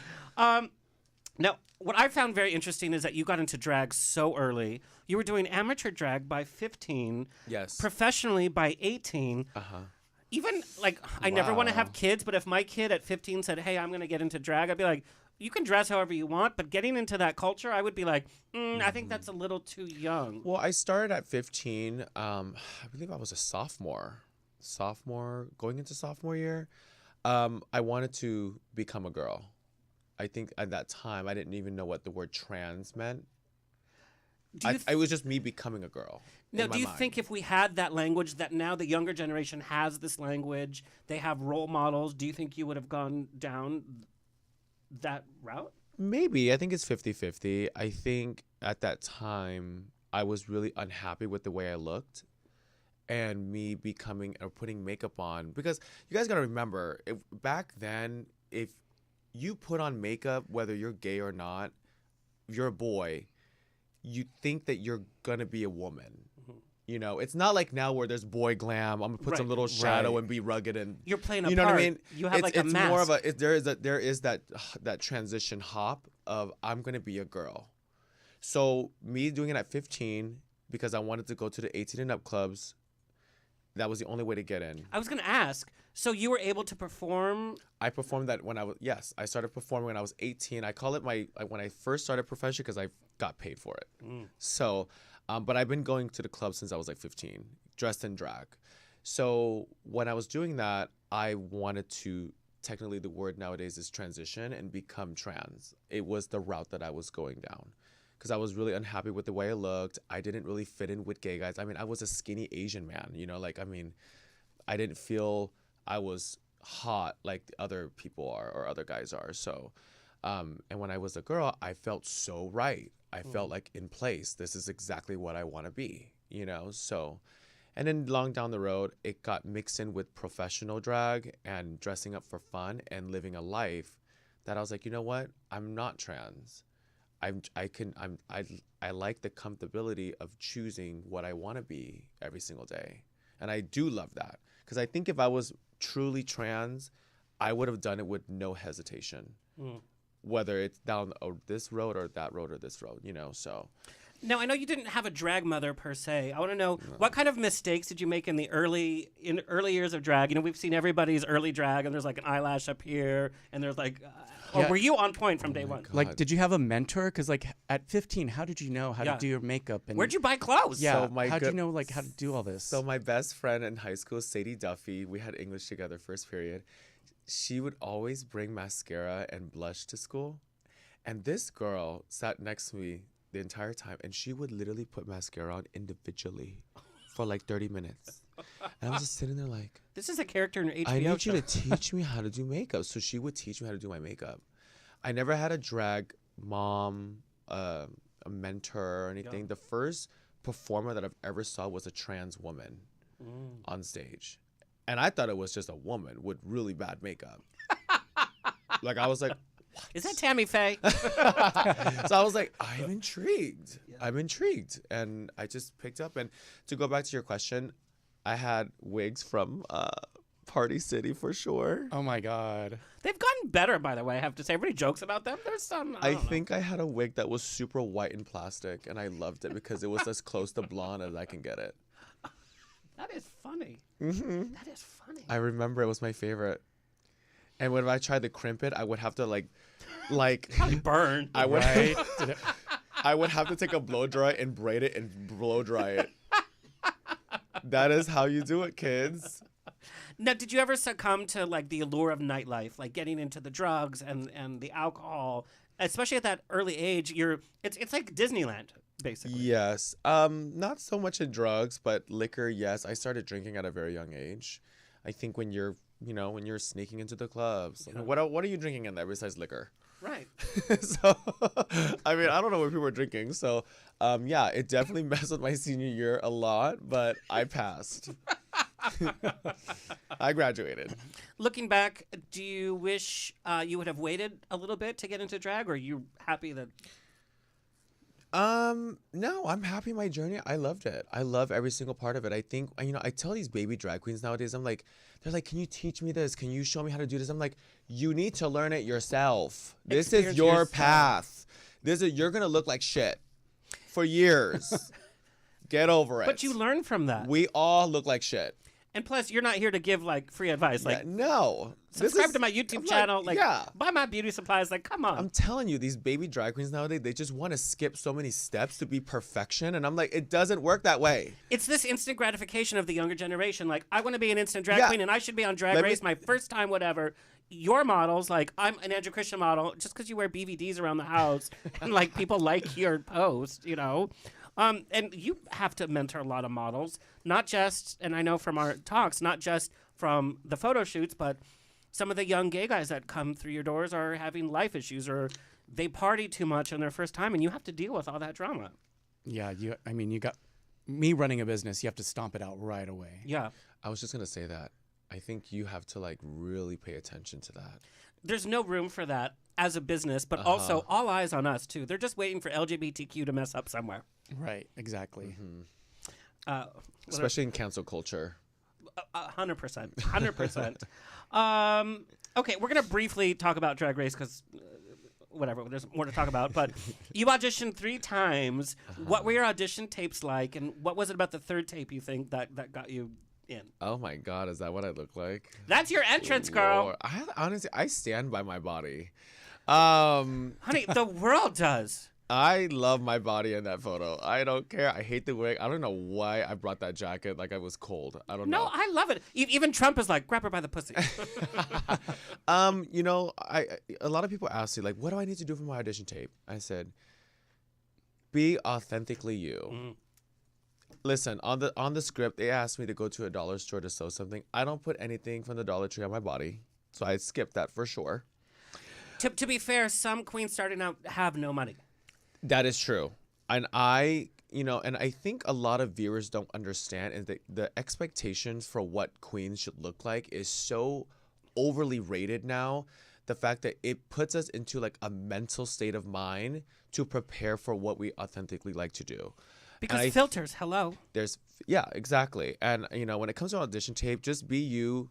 Speaker 1: Now, what I found very interesting is that you got into drag so early. You were doing amateur drag by 15.
Speaker 6: Yes.
Speaker 1: Professionally by 18. Even, like, I never want to have kids, but if my kid at 15 said, hey, I'm going to get into drag, I'd be like, you can dress however you want, but getting into that culture, I would be like, I think that's a little too young.
Speaker 6: Well, I started at 15. I believe I was a sophomore, going into sophomore year. I wanted to become a girl. I think at that time, I didn't even know what the word trans meant. It was just me becoming a girl.
Speaker 1: Now, do you think if we had that language, that now the younger generation has this language, they have role models, do you think you would have gone down that route?
Speaker 6: Maybe. I think it's 50-50. I think at that time, I was really unhappy with the way I looked. And me becoming or putting makeup on, because you guys got to remember, back then if you put on makeup, whether you're gay or not, if you're a boy, you think that you're gonna be a woman. You know, it's not like now where there's boy glam. I'm gonna put some little shadow and be rugged and
Speaker 1: You're playing a
Speaker 6: you know
Speaker 1: part.
Speaker 6: what I mean?
Speaker 1: You have like a
Speaker 6: it's
Speaker 1: mask.
Speaker 6: more of a there is that transition hop of I'm gonna be a girl. So me doing it at 15 because I wanted to go to the 18 and up clubs. That was the only way to get in.
Speaker 1: I was going to ask, so you were able to perform?
Speaker 6: I performed that when I started performing when I was 18. I call it when I first started profession because I got paid for it. So, but I've been going to the club since I was like 15, dressed in drag. So when I was doing that, I wanted to, technically the word nowadays is transition and become trans. It was the route that I was going down. Because I was really unhappy with the way I looked. I didn't really fit in with gay guys. I mean, I was a skinny Asian man, you know, like, I mean, I didn't feel I was hot like other people are or other guys are. So, and when I was a girl, I felt so right. I felt like in place. This is exactly what I want to be, you know? So, and then long down the road, it got mixed in with professional drag and dressing up for fun and living a life that I was like, you know what? I'm not trans. I like the comfortability of choosing what I want to be every single day. And I do love that. Because I think if I was truly trans, I would have done it with no hesitation. Whether it's down this road or that road or this road, you know, so.
Speaker 1: Now, I know you didn't have a drag mother per se. I want to know, what kind of mistakes did you make in the early years of drag? You know, we've seen everybody's early drag, and there's like an eyelash up here, and there's like, or were you on point from day one?
Speaker 6: God.
Speaker 5: Like, did you have a mentor? Because like at 15, how did you know how to do your makeup? And
Speaker 1: Where'd you buy clothes?
Speaker 5: Yeah,
Speaker 6: So
Speaker 5: how did you know like how to do all this?
Speaker 6: So my best friend in high school, Sadie Duffy, we had English together first period. She would always bring mascara and blush to school. And this girl sat next to me the entire time, and she would literally put mascara on individually for like 30 minutes. And I was just sitting there like,
Speaker 1: This is a character in your HBO
Speaker 6: I need
Speaker 1: show.
Speaker 6: you to teach me how to do makeup. So she would teach me how to do my makeup. I never had a drag mom, a mentor or anything. The first performer that I've ever saw was a trans woman on stage. And I thought it was just a woman with really bad makeup. Like, I was like,
Speaker 1: Is that Tammy Faye?
Speaker 6: so I was like, I'm intrigued. I'm intrigued. And I just picked up. And to go back to your question, I had wigs from Party City for sure.
Speaker 5: Oh my God.
Speaker 1: They've gotten better, by the way, I have to say. Everybody jokes about them. There's some.
Speaker 6: I think I had a wig that was super white and plastic, and I loved it because it was as close to blonde as I can get it.
Speaker 1: That is funny. That is funny.
Speaker 6: I remember it was my favorite. And when I tried to crimp it, I would have to like
Speaker 1: Burn.
Speaker 6: I would
Speaker 5: Right?
Speaker 6: I would have to take a blow dry and braid it and blow dry it. That is how you do it, kids.
Speaker 1: Now, did you ever succumb to like the allure of nightlife, like getting into the drugs and the alcohol, especially at that early age? It's like Disneyland, basically.
Speaker 6: Yes. Not so much in drugs, but liquor, yes. I started drinking at a very young age. I think when you're sneaking into the clubs. What are you drinking in there besides liquor?
Speaker 1: Right.
Speaker 6: So, I mean, I don't know what people were drinking. So, yeah, it definitely messed with my senior year a lot, but I passed. I graduated.
Speaker 1: Looking back, do you wish you would have waited a little bit to get into drag, or are you happy that?
Speaker 6: No, I'm happy my journey. I loved it. I love every single part of it. I think, I tell these baby drag queens nowadays, they're like, can you teach me this? Can you show me how to do this? I'm like, you need to learn it yourself. This
Speaker 1: Experience
Speaker 6: is your
Speaker 1: yourself.
Speaker 6: path. You're going to look like shit for years. Get over it.
Speaker 1: But you learn from that.
Speaker 6: We all look like shit.
Speaker 1: And plus, you're not here to give like free advice. Like,
Speaker 6: no.
Speaker 1: subscribe to my YouTube channel. Like,
Speaker 6: yeah.
Speaker 1: buy my beauty supplies. Like, come on.
Speaker 6: I'm telling you, these baby drag queens nowadays, they just want to skip so many steps to be perfection. And I'm like, it doesn't work that way.
Speaker 1: It's this instant gratification of the younger generation. Like, I want to be an instant drag
Speaker 6: Yeah.
Speaker 1: queen, and I should be on Drag
Speaker 6: Let me-
Speaker 1: Race my first time, whatever. Your models, like, I'm an Andrew Christian model, just because you wear BVDs around the house and, like, people like your post, you know. And you have to mentor a lot of models, not just, and I know from our talks, not just from the photo shoots, but some of the young gay guys that come through your doors are having life issues or they party too much on their first time, and you have to deal with all that drama.
Speaker 5: Yeah, you got me running a business. You have to stomp it out right away.
Speaker 1: Yeah.
Speaker 6: I was just going to say that. I think you have to like really pay attention to that.
Speaker 1: there's no room for that as a business, but also all eyes on us too. They're just waiting for LGBTQ to mess up somewhere.
Speaker 5: Right, exactly.
Speaker 6: Especially in cancel culture.
Speaker 1: 100%. 100%. Okay, we're going to briefly talk about Drag Race because whatever, there's more to talk about. But you auditioned 3 times. What were your audition tapes like? And what was it about the third tape you think that got you in?
Speaker 6: Oh my God, is that what I look like?
Speaker 1: That's your entrance, girl.
Speaker 6: Lord. Honestly, I stand by my body.
Speaker 1: Honey, the world does.
Speaker 6: I love my body in that photo. I don't care. I hate the wig. I don't know why I brought that jacket like I was cold. I don't know.
Speaker 1: No, I love it. Even Trump is like, grab her by the pussy.
Speaker 6: You know, a lot of people ask me like, what do I need to do for my audition tape? I said, be authentically you. Listen, on the script, they asked me to go to a dollar store to sew something. I don't put anything from the Dollar Tree on my body, so I skipped that for sure.
Speaker 1: To be fair, some queens starting out have no money.
Speaker 6: That is true. And I think a lot of viewers don't understand is that the expectations for what queens should look like is so overly rated now. The fact that it puts us into like a mental state of mind to prepare for what we authentically like to do.
Speaker 1: Because filters, hello.
Speaker 6: Yeah, exactly. And when it comes to audition tape, just be you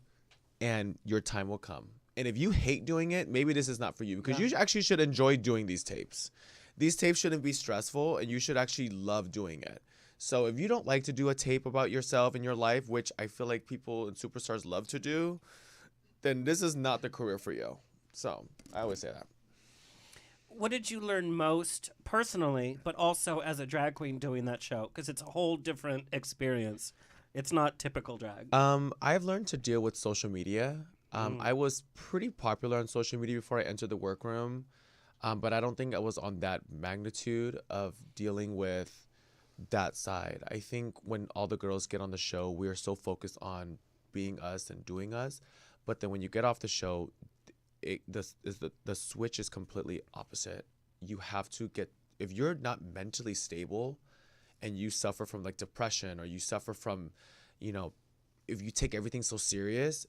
Speaker 6: and your time will come. And if you hate doing it, maybe this is not for you because you actually should enjoy doing these tapes. These tapes shouldn't be stressful and you should actually love doing it. So if you don't like to do a tape about yourself and your life, which I feel like people and superstars love to do, then this is not the career for you. So I always say that.
Speaker 1: What did you learn most personally, but also as a drag queen doing that show? Because it's a whole different experience. It's not typical drag.
Speaker 6: I've learned to deal with social media. I was pretty popular on social media before I entered the workroom. But I don't think I was on that magnitude of dealing with that side. I think when all the girls get on the show, we are so focused on being us and doing us. But then when you get off the show, the switch is completely opposite. You have to if you're not mentally stable and you suffer from like depression or you suffer from, if you take everything so serious,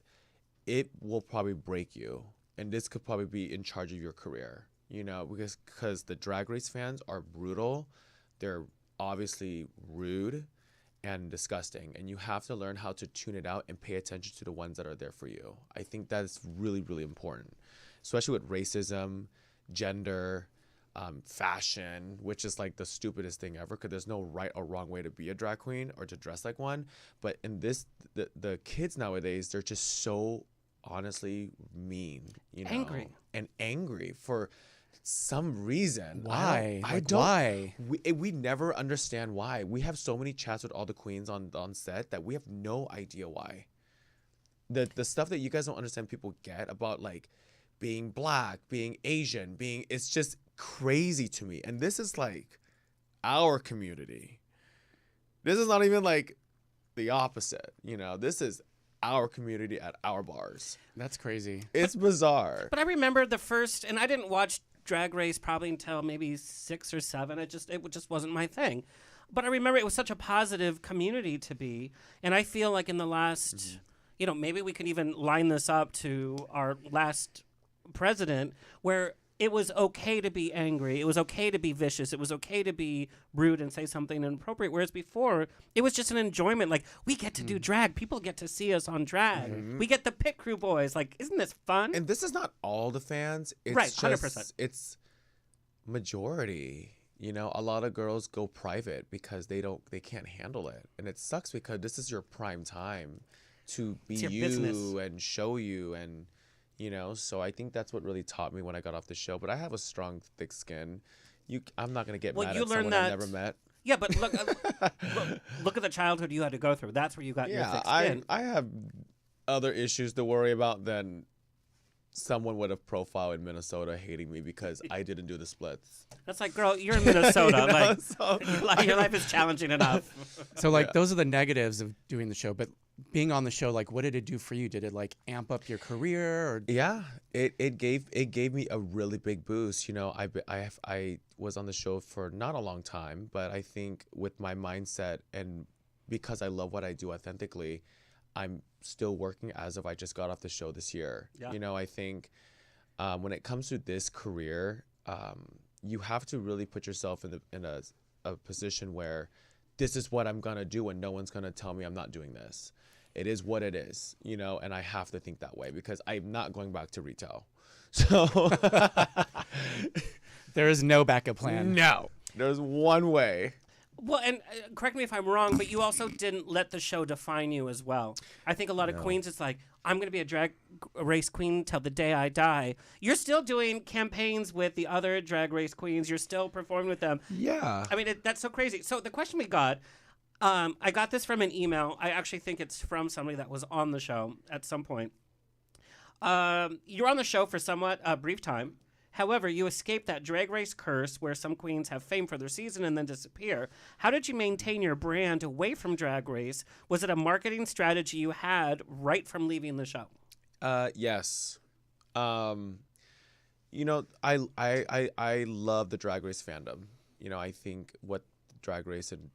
Speaker 6: it will probably break you. And this could probably be in charge of your career. Because the Drag Race fans are brutal. They're obviously rude and disgusting. And you have to learn how to tune it out and pay attention to the ones that are there for you. I think that's really, really important, especially with racism, gender, fashion, which is like the stupidest thing ever because there's no right or wrong way to be a drag queen or to dress like one. But in this, the kids nowadays, they're just so honestly mean, angry for some reason.
Speaker 5: Why?
Speaker 6: Why? We never understand why. We have so many chats with all the queens on set that we have no idea why. The stuff that you guys don't understand people get about like being black, being Asian, it's just crazy to me. And this is like our community. This is not even like the opposite, this is our community at our bars.
Speaker 5: That's crazy.
Speaker 6: It's bizarre.
Speaker 1: But I remember the first, and I didn't watch Drag Race probably until maybe 6 or 7. It just wasn't my thing. But I remember it was such a positive community to be. And I feel like in the last, maybe we can even line this up to our last president, where it was okay to be angry. It was okay to be vicious. It was okay to be rude and say something inappropriate. Whereas before, it was just an enjoyment. Like, we get to do drag. People get to see us on drag. We get the pit crew boys. Like, isn't this fun?
Speaker 6: And this is not all the fans. It's
Speaker 1: right, 100%.
Speaker 6: It's majority. A lot of girls go private because they can't handle it. And it sucks because this is your prime time to be you
Speaker 1: business.
Speaker 6: And show you and so I think that's what really taught me when I got off the show. But I have a strong, thick skin. I'm not going to get mad at someone I've never met.
Speaker 1: Yeah, but look, look at the childhood you had to go through. That's where you got your thick skin.
Speaker 6: I have other issues to worry about than someone would have profiled in Minnesota hating me because I didn't do the splits.
Speaker 1: That's like, girl, you're in Minnesota. Your life is challenging enough.
Speaker 5: So those are the negatives of doing the show, but being on the show, what did it do for you? Did it amp up your career? Or?
Speaker 6: Yeah, it gave me a really big boost. I was on the show for not a long time, but I think with my mindset and because I love what I do authentically, I'm still working as if I just got off the show this year. Yeah. I think when it comes to this career, you have to really put yourself in a position where this is what I'm gonna do, and no one's gonna tell me I'm not doing this. It is what it is, you know, and I have to think that way because I'm not going back to retail. So
Speaker 5: There is no backup plan.
Speaker 6: no, there's one way.
Speaker 1: Well, and correct me if I'm wrong, but you also didn't let the show define you as well. I think a lot of queens, it's like, I'm going to be a drag race queen till the day I die. You're still doing campaigns with the other drag race queens. You're still performing with them.
Speaker 6: Yeah.
Speaker 1: I mean, that's so crazy. So the question we got, I got this from an email. I actually think it's from somebody that was on the show at some point. You're on the show for somewhat a brief time. However, you escaped that drag race curse where some queens have fame for their season and then disappear. How did you maintain your brand away from drag race? Was it a marketing strategy you had right from leaving the show?
Speaker 6: Yes. You know, I love the Drag Race fandom. You know, I think what Drag Race and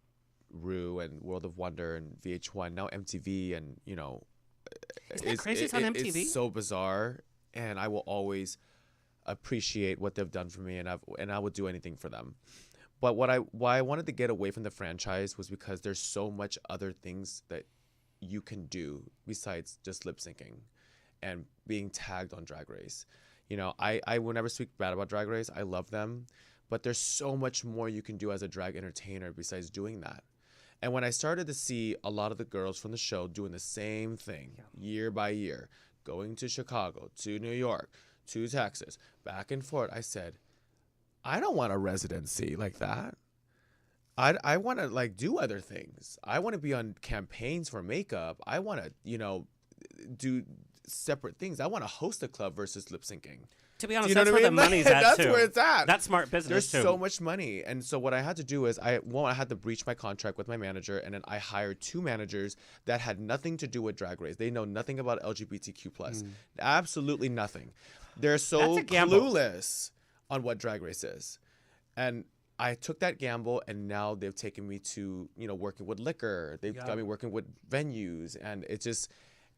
Speaker 6: Rue and World of Wonder and VH1, now MTV, and you know,
Speaker 1: Isn't that crazy? It's on MTV?
Speaker 6: It's so bizarre, and I will always appreciate what they've done for me, and I would do anything for them. But why I wanted to get away from the franchise was because there's so much other things that you can do besides just lip syncing and being tagged on Drag Race. You know, I will never speak bad about Drag Race. I love them, but there's so much more you can do as a drag entertainer besides doing that. And when I started to see a lot of the girls from the show doing the same thing year by year, going to Chicago, to New York, to Texas, back and forth, I said, I don't want a residency like that. I want to like do other things. I want to be on campaigns for makeup. I want to, you know, do separate things. I want to host a club versus lip syncing.
Speaker 1: To be honest,
Speaker 6: You know
Speaker 1: that's
Speaker 6: what I
Speaker 1: where
Speaker 6: mean?
Speaker 1: the money's at,
Speaker 6: That's
Speaker 1: too.
Speaker 6: where it's at.
Speaker 1: That's smart business,
Speaker 6: There's
Speaker 1: too.
Speaker 6: so much money. And so what I had to do is I had to breach my contract with my manager, and then I hired 2 managers that had nothing to do with Drag Race. They know nothing about LGBTQ+. Absolutely nothing. They're so
Speaker 1: That's a gamble.
Speaker 6: clueless on what Drag Race is. And I took that gamble, and now they've taken me to, you know, working with liquor. They've got me working with venues, and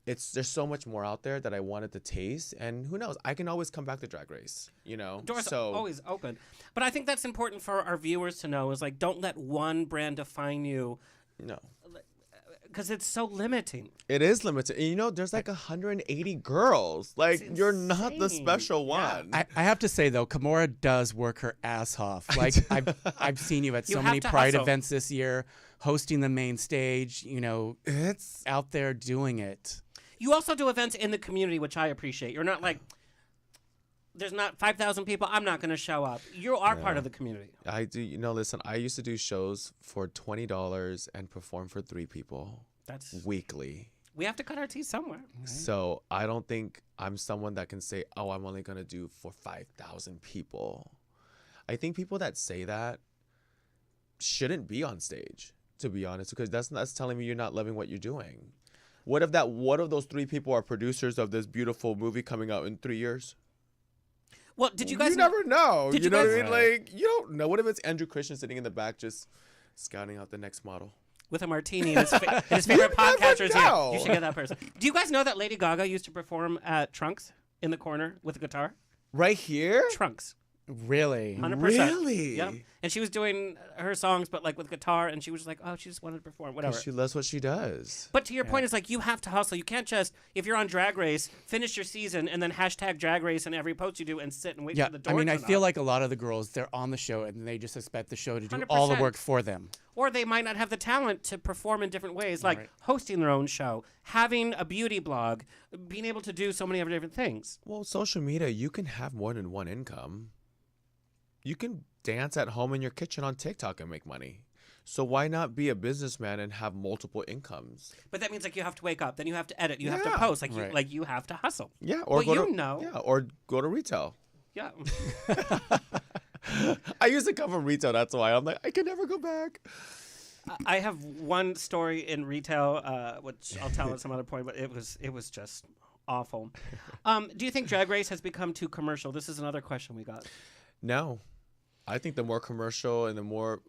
Speaker 6: there's so much more out there that I wanted to taste, and who knows? I can always come back to Drag Race, you know.
Speaker 1: Doors are always open. But I think that's important for our viewers to know is like, don't let one brand define you
Speaker 6: No,
Speaker 1: because it's so limiting.
Speaker 6: it is limited. And, you know, there's like 180 girls. Like you're not the
Speaker 1: insane.
Speaker 6: special one.
Speaker 5: I have to say though, Kimora does work her ass off. Like I've seen you at
Speaker 1: You
Speaker 5: so
Speaker 1: have
Speaker 5: many
Speaker 1: to
Speaker 5: Pride
Speaker 1: hustle.
Speaker 5: events this year, hosting the main stage. You know,
Speaker 6: It's
Speaker 5: out there doing it.
Speaker 1: You also do events in the community, which I appreciate. You're not like, there's not 5,000 people, I'm not going to show up. You are part of the community.
Speaker 6: I do. You know, listen. I used to do shows for $20 and perform for 3 people
Speaker 1: That's
Speaker 6: weekly.
Speaker 1: We have to cut our teeth somewhere.
Speaker 6: So I don't think I'm someone that can say, "Oh, I'm only gonna do for 5,000 people." I think people that say that shouldn't be on stage, to be honest, because that's telling me you're not loving what you're doing. What if those 3 people are producers of this beautiful movie coming out in 3 years?
Speaker 1: Well, did you guys
Speaker 6: You never know.
Speaker 1: Did
Speaker 6: You
Speaker 1: you
Speaker 6: know what I
Speaker 1: guys-
Speaker 6: mean? Like, you don't know. What if it's Andrew Christian sitting in the back just scouting out the next model?
Speaker 1: with a martini and his favorite
Speaker 6: never
Speaker 1: podcaster's here?
Speaker 6: know.
Speaker 1: You should get that person. Do you guys know that Lady Gaga used to perform at Trunks in the corner with a guitar?
Speaker 6: Right here?
Speaker 1: Trunks.
Speaker 5: Really?
Speaker 1: 100%.
Speaker 6: Really?
Speaker 1: Yep. And she was doing her songs, but like with guitar, and she was like, oh, she just wanted to perform, whatever.
Speaker 6: She loves what she does.
Speaker 1: But to your point, it's like you have to hustle. You can't just, if you're on Drag Race, finish your season and then hashtag Drag Race in every post you do and sit and wait
Speaker 5: Yeah,
Speaker 1: for the door
Speaker 5: I mean,
Speaker 1: to
Speaker 5: I
Speaker 1: open
Speaker 5: feel
Speaker 1: up.
Speaker 5: like a lot of the girls, they're on the show and they just expect the show to do all the
Speaker 1: 100%.
Speaker 5: work for them.
Speaker 1: Or they might not have the talent to perform in different ways, like hosting their own show, having a beauty blog, being able to do so many other different things.
Speaker 6: Well, social media, you can have more than one income. You can dance at home in your kitchen on TikTok and make money. So why not be a businessman and have multiple incomes?
Speaker 1: But that means like you have to wake up, then you have to edit, you have to
Speaker 6: Yeah.
Speaker 1: post, like
Speaker 5: Right.
Speaker 1: you have to hustle.
Speaker 6: Yeah, or
Speaker 1: Well,
Speaker 6: go
Speaker 1: you
Speaker 6: to
Speaker 1: know.
Speaker 6: yeah, or go to retail.
Speaker 1: Yeah.
Speaker 6: I used to come from retail, that's why I'm like I can never go back.
Speaker 1: I have one story in retail, which I'll tell at some other point, but it was just awful. Do you think Drag Race has become too commercial? This is another question we got.
Speaker 6: No, I think the more commercial and the more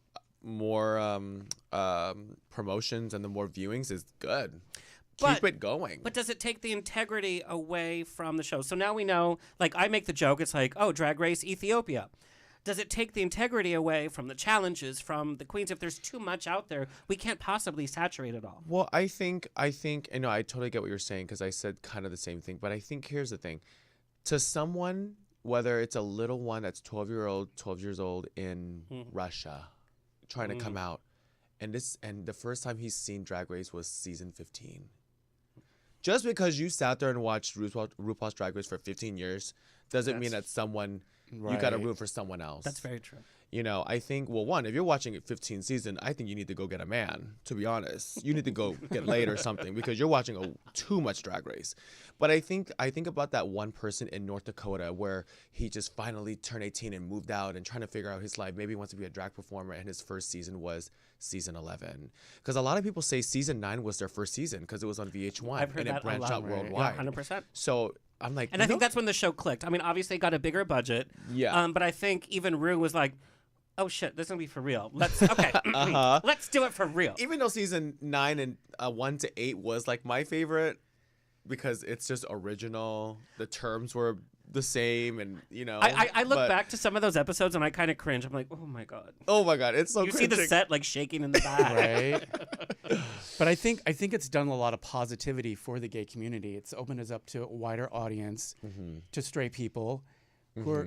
Speaker 6: promotions and the more viewings is good. keep it going.
Speaker 1: But does it take the integrity away from the show? So now we know, like, I make the joke, it's like, oh, Drag Race Ethiopia. Does it take the integrity away from the challenges, from the queens? If there's too much out there, we can't possibly saturate it all.
Speaker 6: Well, I think, and no, I totally get what you're saying because I said kind of the same thing. But I think here's the thing. To someone, whether it's a little one that's 12 years old in Russia trying to come out, and the first time he's seen Drag Race was season 15. Just because you sat there and watched RuPaul's Drag Race for 15 years doesn't mean that someone, you got to root for someone else.
Speaker 1: That's very true.
Speaker 6: You know, I think, well, one, if you're watching it 15 season, I think you need to go get a man, to be honest. You need to go get laid or something because you're watching too much Drag Race. But I think about that one person in North Dakota where he just finally turned 18 and moved out and trying to figure out his life. Maybe he wants to be a drag performer, and his first season was season 11. Because a lot of people say season 9 was their first season because it was on VH1
Speaker 1: I've heard
Speaker 6: and
Speaker 1: that
Speaker 6: it branched
Speaker 1: a lot,
Speaker 6: out
Speaker 1: right?
Speaker 6: worldwide.
Speaker 1: Yeah, 100%.
Speaker 6: So I'm like,
Speaker 1: and I think that's when the show clicked. I mean, obviously it got a bigger budget.
Speaker 6: Yeah.
Speaker 1: But I think even Rue was like, oh shit, this is gonna be for real. Let's let's do it for real.
Speaker 6: Even though season 9 and 1 to 8 was like my favorite because it's just original. The terms were the same, and you know.
Speaker 1: I look back to some of those episodes and I kind of cringe. I'm like, oh my god.
Speaker 6: Oh my god, it's so.
Speaker 1: You see the set like shaking in the back,
Speaker 5: right? But I think it's done a lot of positivity for the gay community. It's opened us up to a wider audience, to straight people who are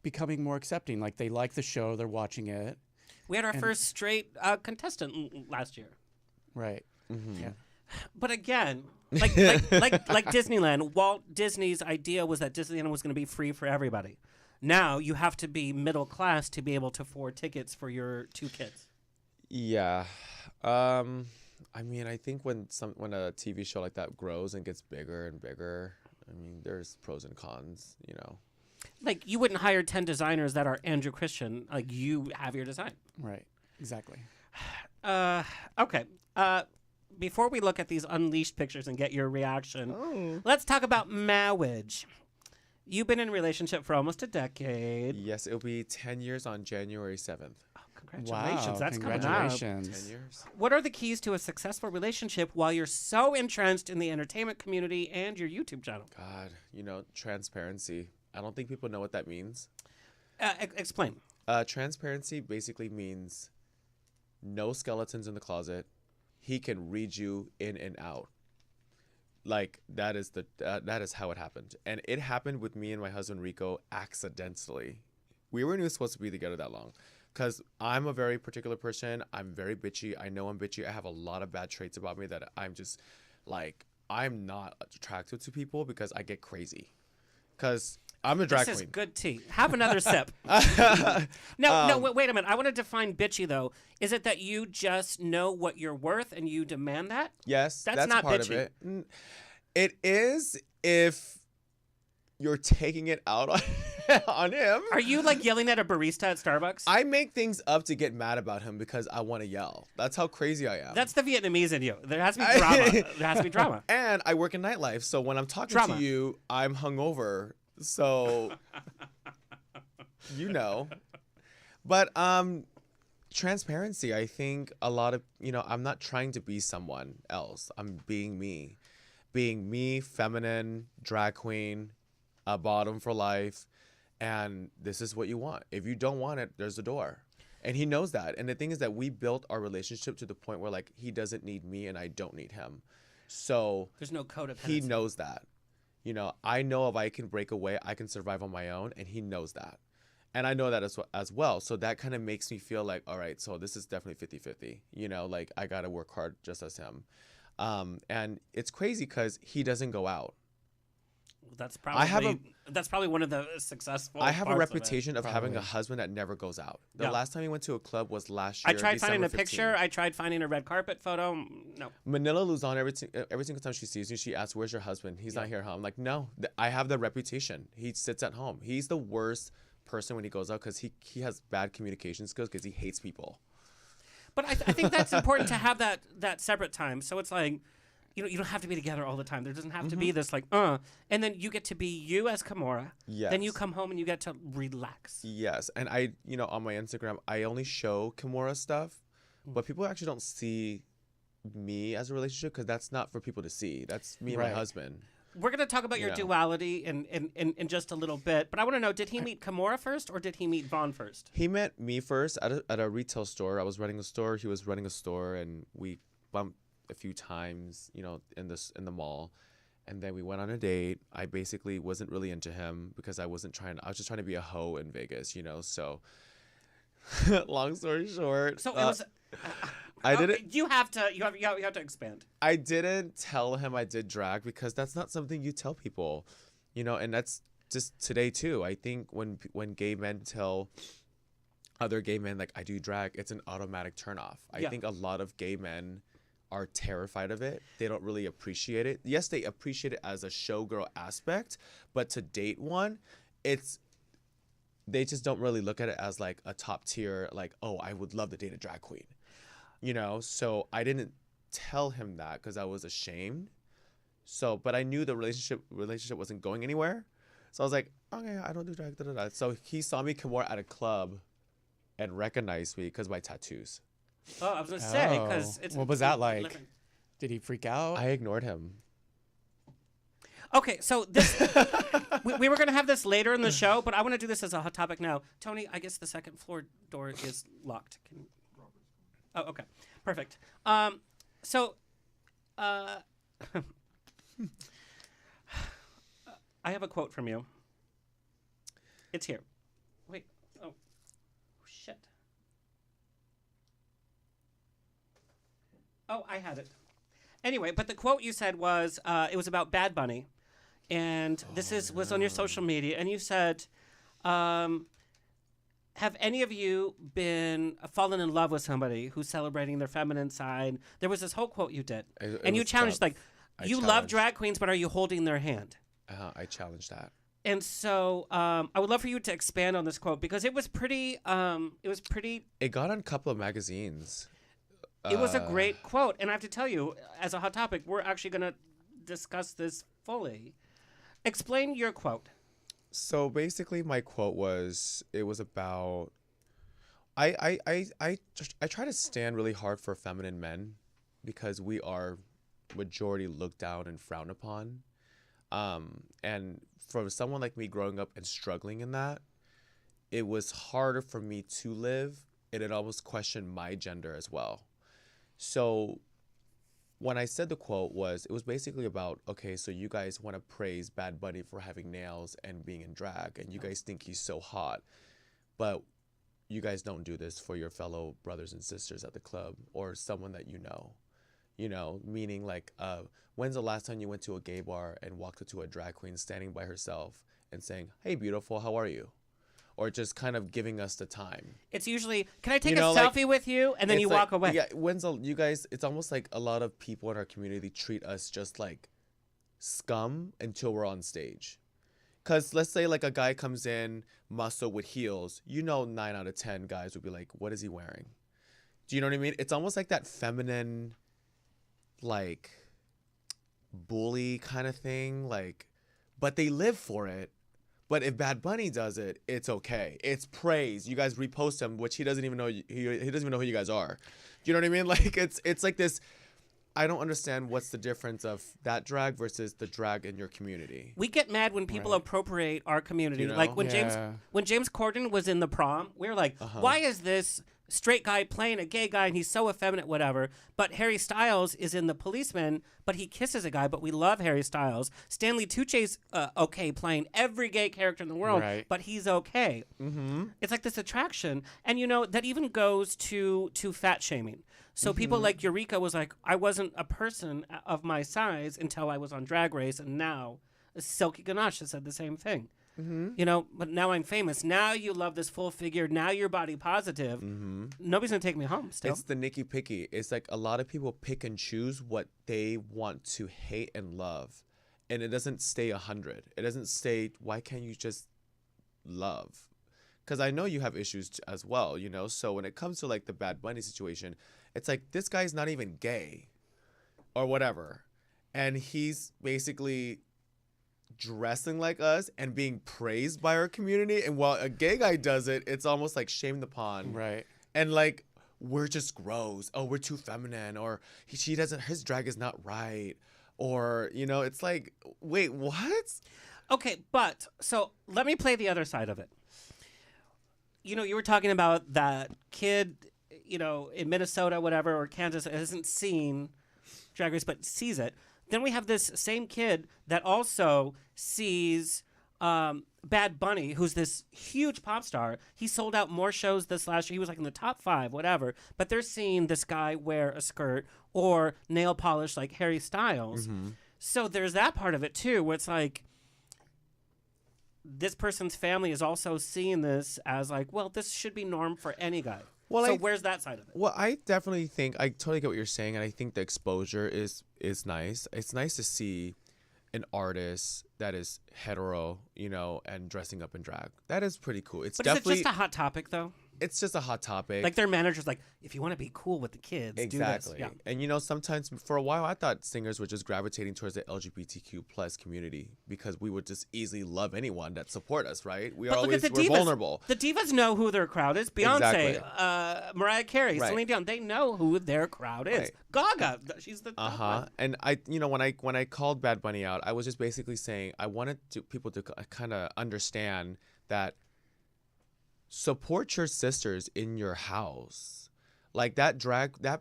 Speaker 5: becoming more accepting. Like they like the show, they're watching it.
Speaker 1: We had our first straight contestant last year.
Speaker 5: Right. Yeah.
Speaker 1: But again, like Disneyland, Walt Disney's idea was that Disneyland was going to be free for everybody. Now you have to be middle class to be able to afford tickets for your 2 kids.
Speaker 6: Yeah. I mean, I think when a TV show like that grows and gets bigger and bigger, I mean, there's pros and cons, you know.
Speaker 1: Like, you wouldn't hire 10 designers that are Andrew Christian. Like, you have your design.
Speaker 5: Right. Exactly.
Speaker 1: Okay. Before we look at these unleashed pictures and get your reaction, let's talk about marriage. You've been in a relationship for almost a decade.
Speaker 6: Yes, it'll be 10 years on January 7th.
Speaker 1: Oh, congratulations.
Speaker 5: Wow,
Speaker 1: That's
Speaker 5: congratulations.
Speaker 6: 10 years.
Speaker 1: What are the keys to a successful relationship while you're so entrenched in the entertainment community and your YouTube channel?
Speaker 6: God, you know, transparency. I don't think people know what that means.
Speaker 1: Explain.
Speaker 6: Transparency basically means no skeletons in the closet. He can read you in and out. Like that is how it happened, and it happened with me and my husband Rico accidentally. We weren't even supposed to be together that long, because I'm a very particular person. I'm very bitchy. I know I'm bitchy. I have a lot of bad traits about me that I'm just like, I'm not attracted to people because I get crazy. Because I'm a drag
Speaker 1: This is
Speaker 6: queen.
Speaker 1: good tea. Have another sip. No, wait a minute. I want to define bitchy, though. Is it that you just know what you're worth and you demand that?
Speaker 6: Yes,
Speaker 1: That's not
Speaker 6: part
Speaker 1: bitchy.
Speaker 6: of it. It is if you're taking it out on him.
Speaker 1: Are you like yelling at a barista at Starbucks?
Speaker 6: I make things up to get mad about him because I want to yell. That's how crazy I am.
Speaker 1: That's the Vietnamese in you. There has to be drama. There has to be drama.
Speaker 6: And I work in nightlife, so when I'm talking
Speaker 1: Drama.
Speaker 6: to you, I'm hungover. So, you know. But transparency, I think a lot of, I'm not trying to be someone else. I'm being me. Being me, feminine, drag queen, a bottom for life. And this is what you want. If you don't want it, there's a door. And he knows that. And the thing is that we built our relationship to the point where, like, he doesn't need me and I don't need him. So
Speaker 1: There's no codependency.
Speaker 6: he knows that. I know if I can break away, I can survive on my own, and he knows that. And I know that as well. So that kind of makes me feel like, all right, so this is definitely 50-50. Like, I got to work hard just as him. And it's crazy because he doesn't go out.
Speaker 1: That's probably one of the successful
Speaker 6: I have a
Speaker 1: parts
Speaker 6: reputation of having a
Speaker 5: Probably.
Speaker 6: husband that never goes out. The
Speaker 1: Yeah.
Speaker 6: last time he went to a club was last year.
Speaker 1: I tried finding a
Speaker 6: December 15.
Speaker 1: picture. I tried finding a red carpet photo. No.
Speaker 6: Manila Luzon, every single time she sees me, she asks, "Where's your husband? He's not here, huh?" I'm like, "No, I have the reputation. He sits at home. He's the worst person when he goes out because he has bad communication skills because he hates people."
Speaker 1: But I think that's important to have that separate time. So it's like, you don't have to be together all the time. There doesn't have to be this and then you get to be you as Kimora.
Speaker 6: Yes.
Speaker 1: Then you come home and you get to relax.
Speaker 6: Yes, and I, on my Instagram, I only show Kimora stuff, but people actually don't see me as a relationship because that's not for people to see. That's me and my
Speaker 5: Right.
Speaker 6: husband.
Speaker 1: We're going to talk about your
Speaker 6: Yeah.
Speaker 1: duality in just a little bit, but I want to know, did he meet Kimora first or did he meet Vaughn first?
Speaker 6: He met me first at a retail store. I was running a store. He was running a store, and we bumped a few times, you know, in the mall. And then we went on a date. I basically wasn't really into him because I was just trying to be a hoe in Vegas, you know. So, long story short,
Speaker 1: So it was.
Speaker 6: I
Speaker 1: okay,
Speaker 6: didn't.
Speaker 1: You have to expand.
Speaker 6: I didn't tell him I did drag because that's not something you tell people, you know. And that's just today too. I think when gay men tell other gay men like I do drag, it's an automatic turnoff. I
Speaker 1: Yeah.
Speaker 6: think a lot of gay men are terrified of it. They don't really appreciate it. Yes, they appreciate it as a showgirl aspect, but to date one, they just don't really look at it as like a top tier, like, oh, I would love to date a drag queen, you know? So I didn't tell him that because I was ashamed. So, but I knew the relationship wasn't going anywhere. So I was like, okay, I don't do drag, da, da, da. So he saw me come more at a club and recognized me because of my tattoos.
Speaker 1: Oh, I was going to say, because
Speaker 5: Oh.
Speaker 1: it's.
Speaker 5: What was that
Speaker 1: it's
Speaker 5: like?
Speaker 1: living.
Speaker 5: Did he freak out?
Speaker 6: I ignored him.
Speaker 1: Okay, so this we were going to have this later in the show, but I want to do this as a hot topic now. Tony, I guess the second floor door is locked. Oh, okay, perfect. So, I have a quote from you. It's here. Wait. Oh, shit. Oh, I had it. Anyway, but the quote you said was, it was about Bad Bunny. And this was on your social media. And you said, have any of you fallen in love with somebody who's celebrating their feminine side? There was this whole quote you did.
Speaker 6: It
Speaker 1: And you
Speaker 6: was
Speaker 1: challenged,
Speaker 6: tough.
Speaker 1: like,
Speaker 6: I
Speaker 1: you love
Speaker 6: challenged.
Speaker 1: drag queens, but are you holding their hand?
Speaker 6: I challenged that.
Speaker 1: And so I would love for you to expand on this quote because it was pretty,
Speaker 6: It got on a couple of magazines.
Speaker 1: it was a great quote. And I have to tell you, as a hot topic, we're actually going to discuss this fully. Explain your quote.
Speaker 6: So basically, my quote was, it was about, I try to stand really hard for feminine men because we are majority looked down and frowned upon. And for someone like me growing up and struggling in that, it was harder for me to live, and it almost questioned my gender as well. So when I said the quote it was basically about, okay, so you guys want to praise Bad Bunny for having nails and being in drag, and you guys think he's so hot, but you guys don't do this for your fellow brothers and sisters at the club or someone that you know, meaning like, when's the last time you went to a gay bar and walked up to a drag queen standing by herself and saying, hey, beautiful, how are you? Or just kind of giving us the time.
Speaker 1: It's usually, can I take
Speaker 6: You know,
Speaker 1: a
Speaker 6: like,
Speaker 1: selfie with you? And then
Speaker 6: It's
Speaker 1: you
Speaker 6: like-
Speaker 1: walk away.
Speaker 6: Yeah, you guys, it's almost like a lot of people in our community treat us just like scum until we're on stage. Because let's say like a guy comes in muscle with heels, you know 9 out of 10 guys would be like, what is he wearing? Do you know what I mean? It's almost like that feminine, like, bully kind of thing. Like, but they live for it. But if Bad Bunny does it, it's okay. It's praise. You guys repost him, which he doesn't even know. He doesn't even know who you guys are. You know what I mean? Like it's like this. I don't understand what's the difference of that drag versus the drag in your community.
Speaker 1: We get mad when people appropriate our community.
Speaker 6: You know?
Speaker 1: Like when
Speaker 5: Yeah.
Speaker 1: James Corden was in the prom, we were like, why is this straight guy playing a gay guy and he's so effeminate, whatever. But Harry Styles is in The Policeman, but he kisses a guy, but we love Harry Styles. Stanley Tucci's okay playing every gay character in the world,
Speaker 5: Right.
Speaker 1: but he's okay. Mm-hmm. It's like this attraction. And, you know, that even goes to fat shaming. So people like Eureka was like, I wasn't a person of my size until I was on Drag Race, and now Silky Ganache has said the same thing. You know, but now I'm famous. Now you love this full figure. Now you're body positive. Nobody's gonna take me home still.
Speaker 6: It's the Nikki Picky. It's like a lot of people pick and choose what they want to hate and love. And it doesn't stay 100. It doesn't stay, why can't you just love? Because I know you have issues as well, you know? So when it comes to like the Bad Bunny situation, it's like this guy's not even gay or whatever. And he's basically dressing like us and being praised by our community. And while a gay guy does it, it's almost like shamed upon.
Speaker 5: Right.
Speaker 6: And like, we're just gross. Oh, we're too feminine, or she doesn't. His drag is not right, or it's like, wait, what?
Speaker 1: Okay, but so let me play the other side of it. You were talking about that kid, in Minnesota, whatever, or Kansas, hasn't seen Drag Race, but sees it. Then we have this same kid that also sees Bad Bunny, who's this huge pop star. He sold out more shows this last year. He was like in the top 5, whatever. But they're seeing this guy wear a skirt or nail polish like Harry Styles.
Speaker 6: Mm-hmm.
Speaker 1: So there's that part of it too, where it's like, this person's family is also seeing this as like, well, this should be norm for any guy.
Speaker 6: Well,
Speaker 1: so where's that side of it?
Speaker 6: Well, I definitely think I totally get what you're saying, and I think the exposure is nice. It's nice to see an artist that is hetero, and dressing up in drag. That is pretty cool. It's
Speaker 1: But
Speaker 6: definitely
Speaker 1: is it just a hot topic though?
Speaker 6: it's just a hot topic.
Speaker 1: Like their manager's like, if you want to be cool with the kids,
Speaker 6: exactly.
Speaker 1: do this. Yeah.
Speaker 6: And sometimes for a while I thought singers were just gravitating towards the LGBTQ plus community because we would just easily love anyone that support us, right? We're vulnerable.
Speaker 1: The divas know who their crowd is. Beyonce,
Speaker 6: Exactly.
Speaker 1: Mariah Carey,
Speaker 6: Right.
Speaker 1: Celine Dion, they know who their crowd is.
Speaker 6: Right.
Speaker 1: Gaga, she's the top one.
Speaker 6: And when I called Bad Bunny out, I was just basically saying I wanted people to kind of understand that support your sisters in your house. Like that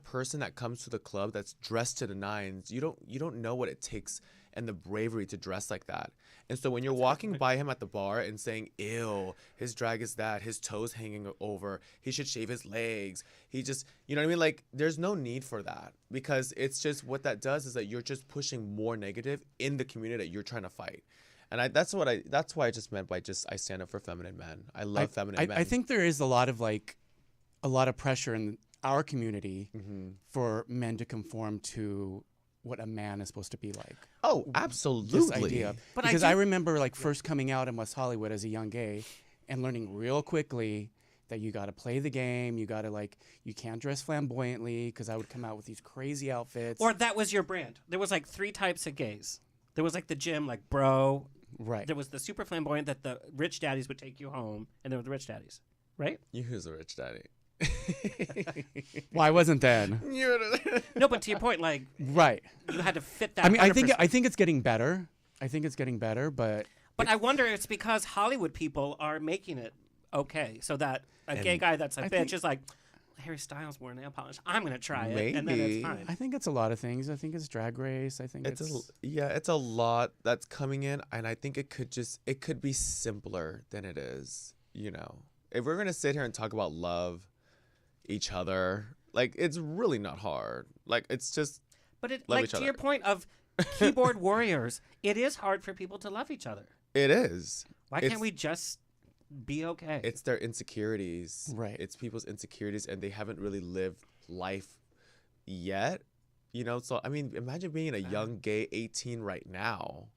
Speaker 6: person that comes to the club that's dressed to the nines, you don't know what it takes and the bravery to dress like that. And so when you're walking by him at the bar and saying, ew, his drag is that, his toes hanging over, he should shave his legs, he just, you know what I mean? Like, there's no need for that, because it's just, what that does is that you're just pushing more negative in the community that you're trying to fight. And that's why I just meant by I stand up for feminine men. I love feminine men.
Speaker 5: I think there is a lot of pressure in our community for men to conform to what a man is supposed to be like.
Speaker 6: Oh, absolutely.
Speaker 5: This idea.
Speaker 1: But
Speaker 5: because I remember first coming out in West Hollywood as a young gay and learning real quickly that you got to play the game. You got to you can't dress flamboyantly, because I would come out with these crazy outfits.
Speaker 1: Or that was your brand. There was 3 types of gays. There was the gym, bro.
Speaker 5: Right.
Speaker 1: There was the super flamboyant that the rich daddies would take you home, and there were the rich daddies, right?
Speaker 6: You who's a rich daddy?
Speaker 5: Well, I wasn't then.
Speaker 1: No, but to your point,
Speaker 5: Right.
Speaker 1: you had to fit that.
Speaker 5: I mean,
Speaker 1: 100%.
Speaker 5: I think it's getting better. But
Speaker 1: But I wonder if it's because Hollywood people are making it okay, so that a gay guy that's a bitch
Speaker 5: think-
Speaker 1: is like, Harry Styles wore nail polish, I'm gonna try it, and then it's
Speaker 6: Maybe.
Speaker 1: fine.
Speaker 5: I think it's a lot of things. I think it's Drag Race. I think it's
Speaker 6: It's a lot that's coming in, and I think it could be simpler than it is. If we're gonna sit here and talk about love each other, it's really not hard. It's just
Speaker 1: But it,
Speaker 6: love each
Speaker 1: to
Speaker 6: other.
Speaker 1: your point of keyboard warriors, it is hard for people to love each other.
Speaker 6: It is.
Speaker 1: Why can't we just be okay?
Speaker 6: It's their insecurities.
Speaker 5: Right.
Speaker 6: It's people's insecurities, and they haven't really lived life yet. So I mean, imagine being a young gay 18 right now.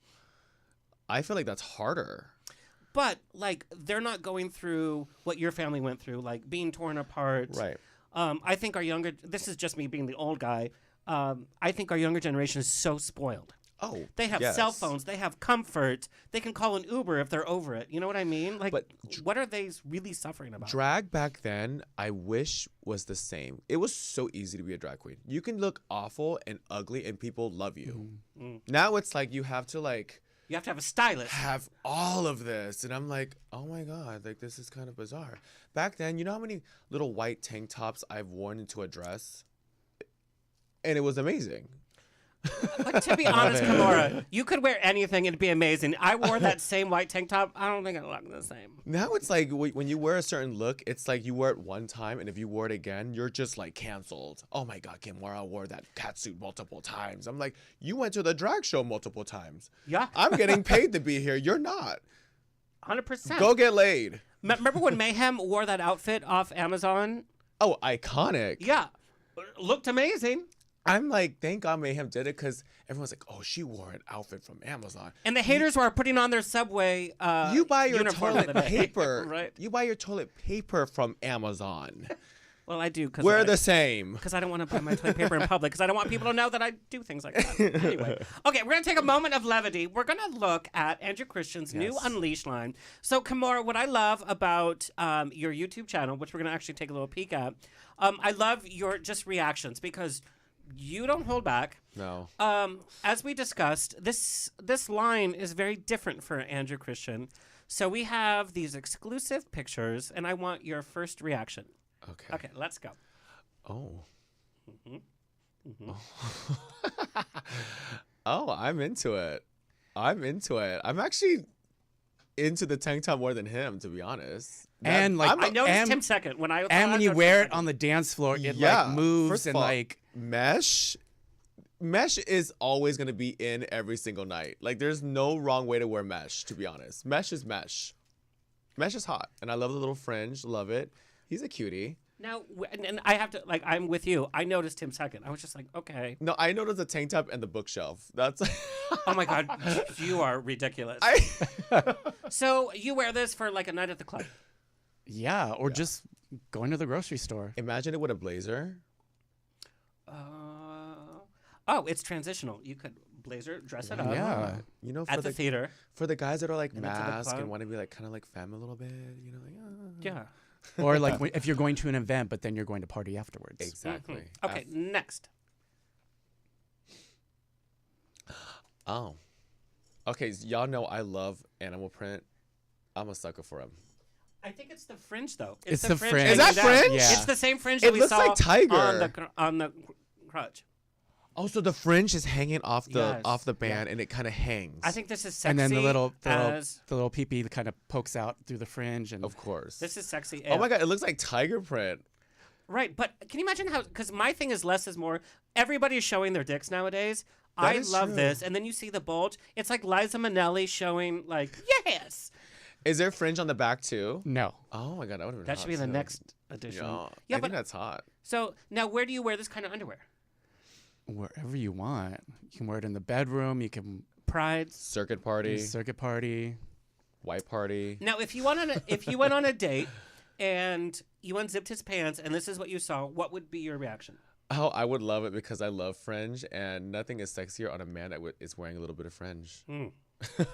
Speaker 6: I feel like that's harder.
Speaker 1: But they're not going through what your family went through, being torn apart.
Speaker 6: Right.
Speaker 1: I think this is just me being the old guy. I think our younger generation is so spoiled.
Speaker 6: Oh,
Speaker 1: They have
Speaker 6: yes.
Speaker 1: cell phones. They have comfort. They can call an Uber if they're over it. You know what I mean?
Speaker 6: But
Speaker 1: what are they really suffering about?
Speaker 6: Drag back then, I wish was the same. It was so easy to be a drag queen. You can look awful and ugly, and people love you. Now it's you have to
Speaker 1: You have to have a stylist.
Speaker 6: have all of this, and I'm like, oh my god, this is kind of bizarre. Back then, you know how many little white tank tops I've worn into a dress, and it was amazing.
Speaker 1: To be honest, Kimora, you could wear anything. It'd be amazing. I wore that same white tank top. I don't think it looked the same.
Speaker 6: Now it's when you wear a certain look, it's you wear it one time, and if you wear it again, you're just canceled. Oh my god, Kimora wore that catsuit multiple times. I'm like, you went to the drag show multiple times.
Speaker 1: Yeah.
Speaker 6: I'm getting paid to be here. You're not.
Speaker 1: 100%.
Speaker 6: Go get laid.
Speaker 1: Remember when Mayhem wore that outfit off Amazon?
Speaker 6: Oh, iconic.
Speaker 1: Yeah. Looked amazing.
Speaker 6: I'm like, thank God Mayhem did it, because everyone's like, oh, she wore an outfit from Amazon.
Speaker 1: And the haters were putting on their Subway
Speaker 6: You buy your
Speaker 1: uniform
Speaker 6: toilet
Speaker 1: the other day.
Speaker 6: paper.
Speaker 1: Right.
Speaker 6: You buy your toilet paper from Amazon.
Speaker 1: Well, I do because
Speaker 6: We're the same.
Speaker 1: because I don't want to buy my toilet paper in public because I don't want people to know that I do things like that. Anyway, okay, we're gonna take a moment of levity. We're gonna look at Andrew Christian's new Unleash line. So, Kimora, what I love about your YouTube channel, which we're gonna actually take a little peek at, I love your just reactions because you don't hold back.
Speaker 6: No.
Speaker 1: As we discussed, this line is very different for Andrew Christian. So we have these exclusive pictures, and I want your first reaction.
Speaker 6: Okay.
Speaker 1: Okay, let's go.
Speaker 6: Oh. Oh, I'm into it. I'm actually into the tank top more than him, to be honest.
Speaker 5: And like,
Speaker 1: I noticed him second when I.
Speaker 5: and when you wear it on the dance floor, it like moves
Speaker 6: First of
Speaker 5: and
Speaker 6: all,
Speaker 5: like.
Speaker 6: mesh is always going to be in every single night. Like, there's no wrong way to wear mesh, to be honest. Mesh is mesh. Mesh is hot, and I love the little fringe. Love it. He's a cutie.
Speaker 1: Now, and I have to, like, I'm with you. I noticed him second. I was just like, okay.
Speaker 6: No, I noticed the tank top and the bookshelf. That's.
Speaker 1: Oh my God, you are ridiculous. So you wear this for like a night at the club?
Speaker 5: Yeah, or just going to the grocery store.
Speaker 6: Imagine it with a blazer.
Speaker 1: Oh, it's transitional. You could blazer, dress it up.
Speaker 5: Yeah.
Speaker 6: You know, for
Speaker 1: At the theater.
Speaker 6: For the guys that are like
Speaker 1: And into the
Speaker 6: masked
Speaker 1: club.
Speaker 6: and want to be like kind of like femme a little bit, you know, like
Speaker 1: Yeah.
Speaker 5: Or like if you're going to an event, but then you're going to party afterwards.
Speaker 6: exactly.
Speaker 1: Okay, next.
Speaker 6: Oh. Okay, so y'all know I love animal print. I'm a sucker for him.
Speaker 1: I think it's the fringe, though.
Speaker 5: It's the fringe.
Speaker 6: Is that
Speaker 1: hanging down.
Speaker 6: fringe?
Speaker 5: Yeah.
Speaker 1: It's the same fringe
Speaker 6: It
Speaker 1: that we
Speaker 6: looks
Speaker 1: saw
Speaker 6: like tiger.
Speaker 1: on the crutch.
Speaker 6: Oh, so the fringe is hanging off the
Speaker 1: Yes.
Speaker 6: band, and it kind of hangs.
Speaker 1: I think this is sexy.
Speaker 5: And then the little
Speaker 1: as
Speaker 5: pee-pee kind of pokes out through the fringe. And
Speaker 6: of course.
Speaker 1: this is sexy.
Speaker 6: Oh my
Speaker 1: AF.
Speaker 6: god, it looks like tiger print.
Speaker 1: Right, but can you imagine how? Because my thing is less is more. Everybody is showing their dicks nowadays. I
Speaker 6: is
Speaker 1: love
Speaker 6: true.
Speaker 1: this, and then you see the bulge. It's like Liza Minnelli showing like yes.
Speaker 6: Is there fringe on the back too?
Speaker 5: no.
Speaker 6: Oh my god, that would have been
Speaker 1: That
Speaker 6: hot
Speaker 1: should be the
Speaker 6: too.
Speaker 1: next edition.
Speaker 6: Yeah,
Speaker 1: Yeah,
Speaker 6: I
Speaker 1: but
Speaker 6: think that's hot.
Speaker 1: so now where do you wear this kind of underwear?
Speaker 5: Wherever you want. You can wear it in the bedroom. You can
Speaker 1: Prides.
Speaker 6: Circuit party,
Speaker 5: circuit party.
Speaker 6: white party.
Speaker 1: Now, if you went on a date and you unzipped his pants and this is what you saw, what would be your reaction?
Speaker 6: Oh, I would love it because I love fringe, and nothing is sexier on a man that is wearing a little bit of fringe.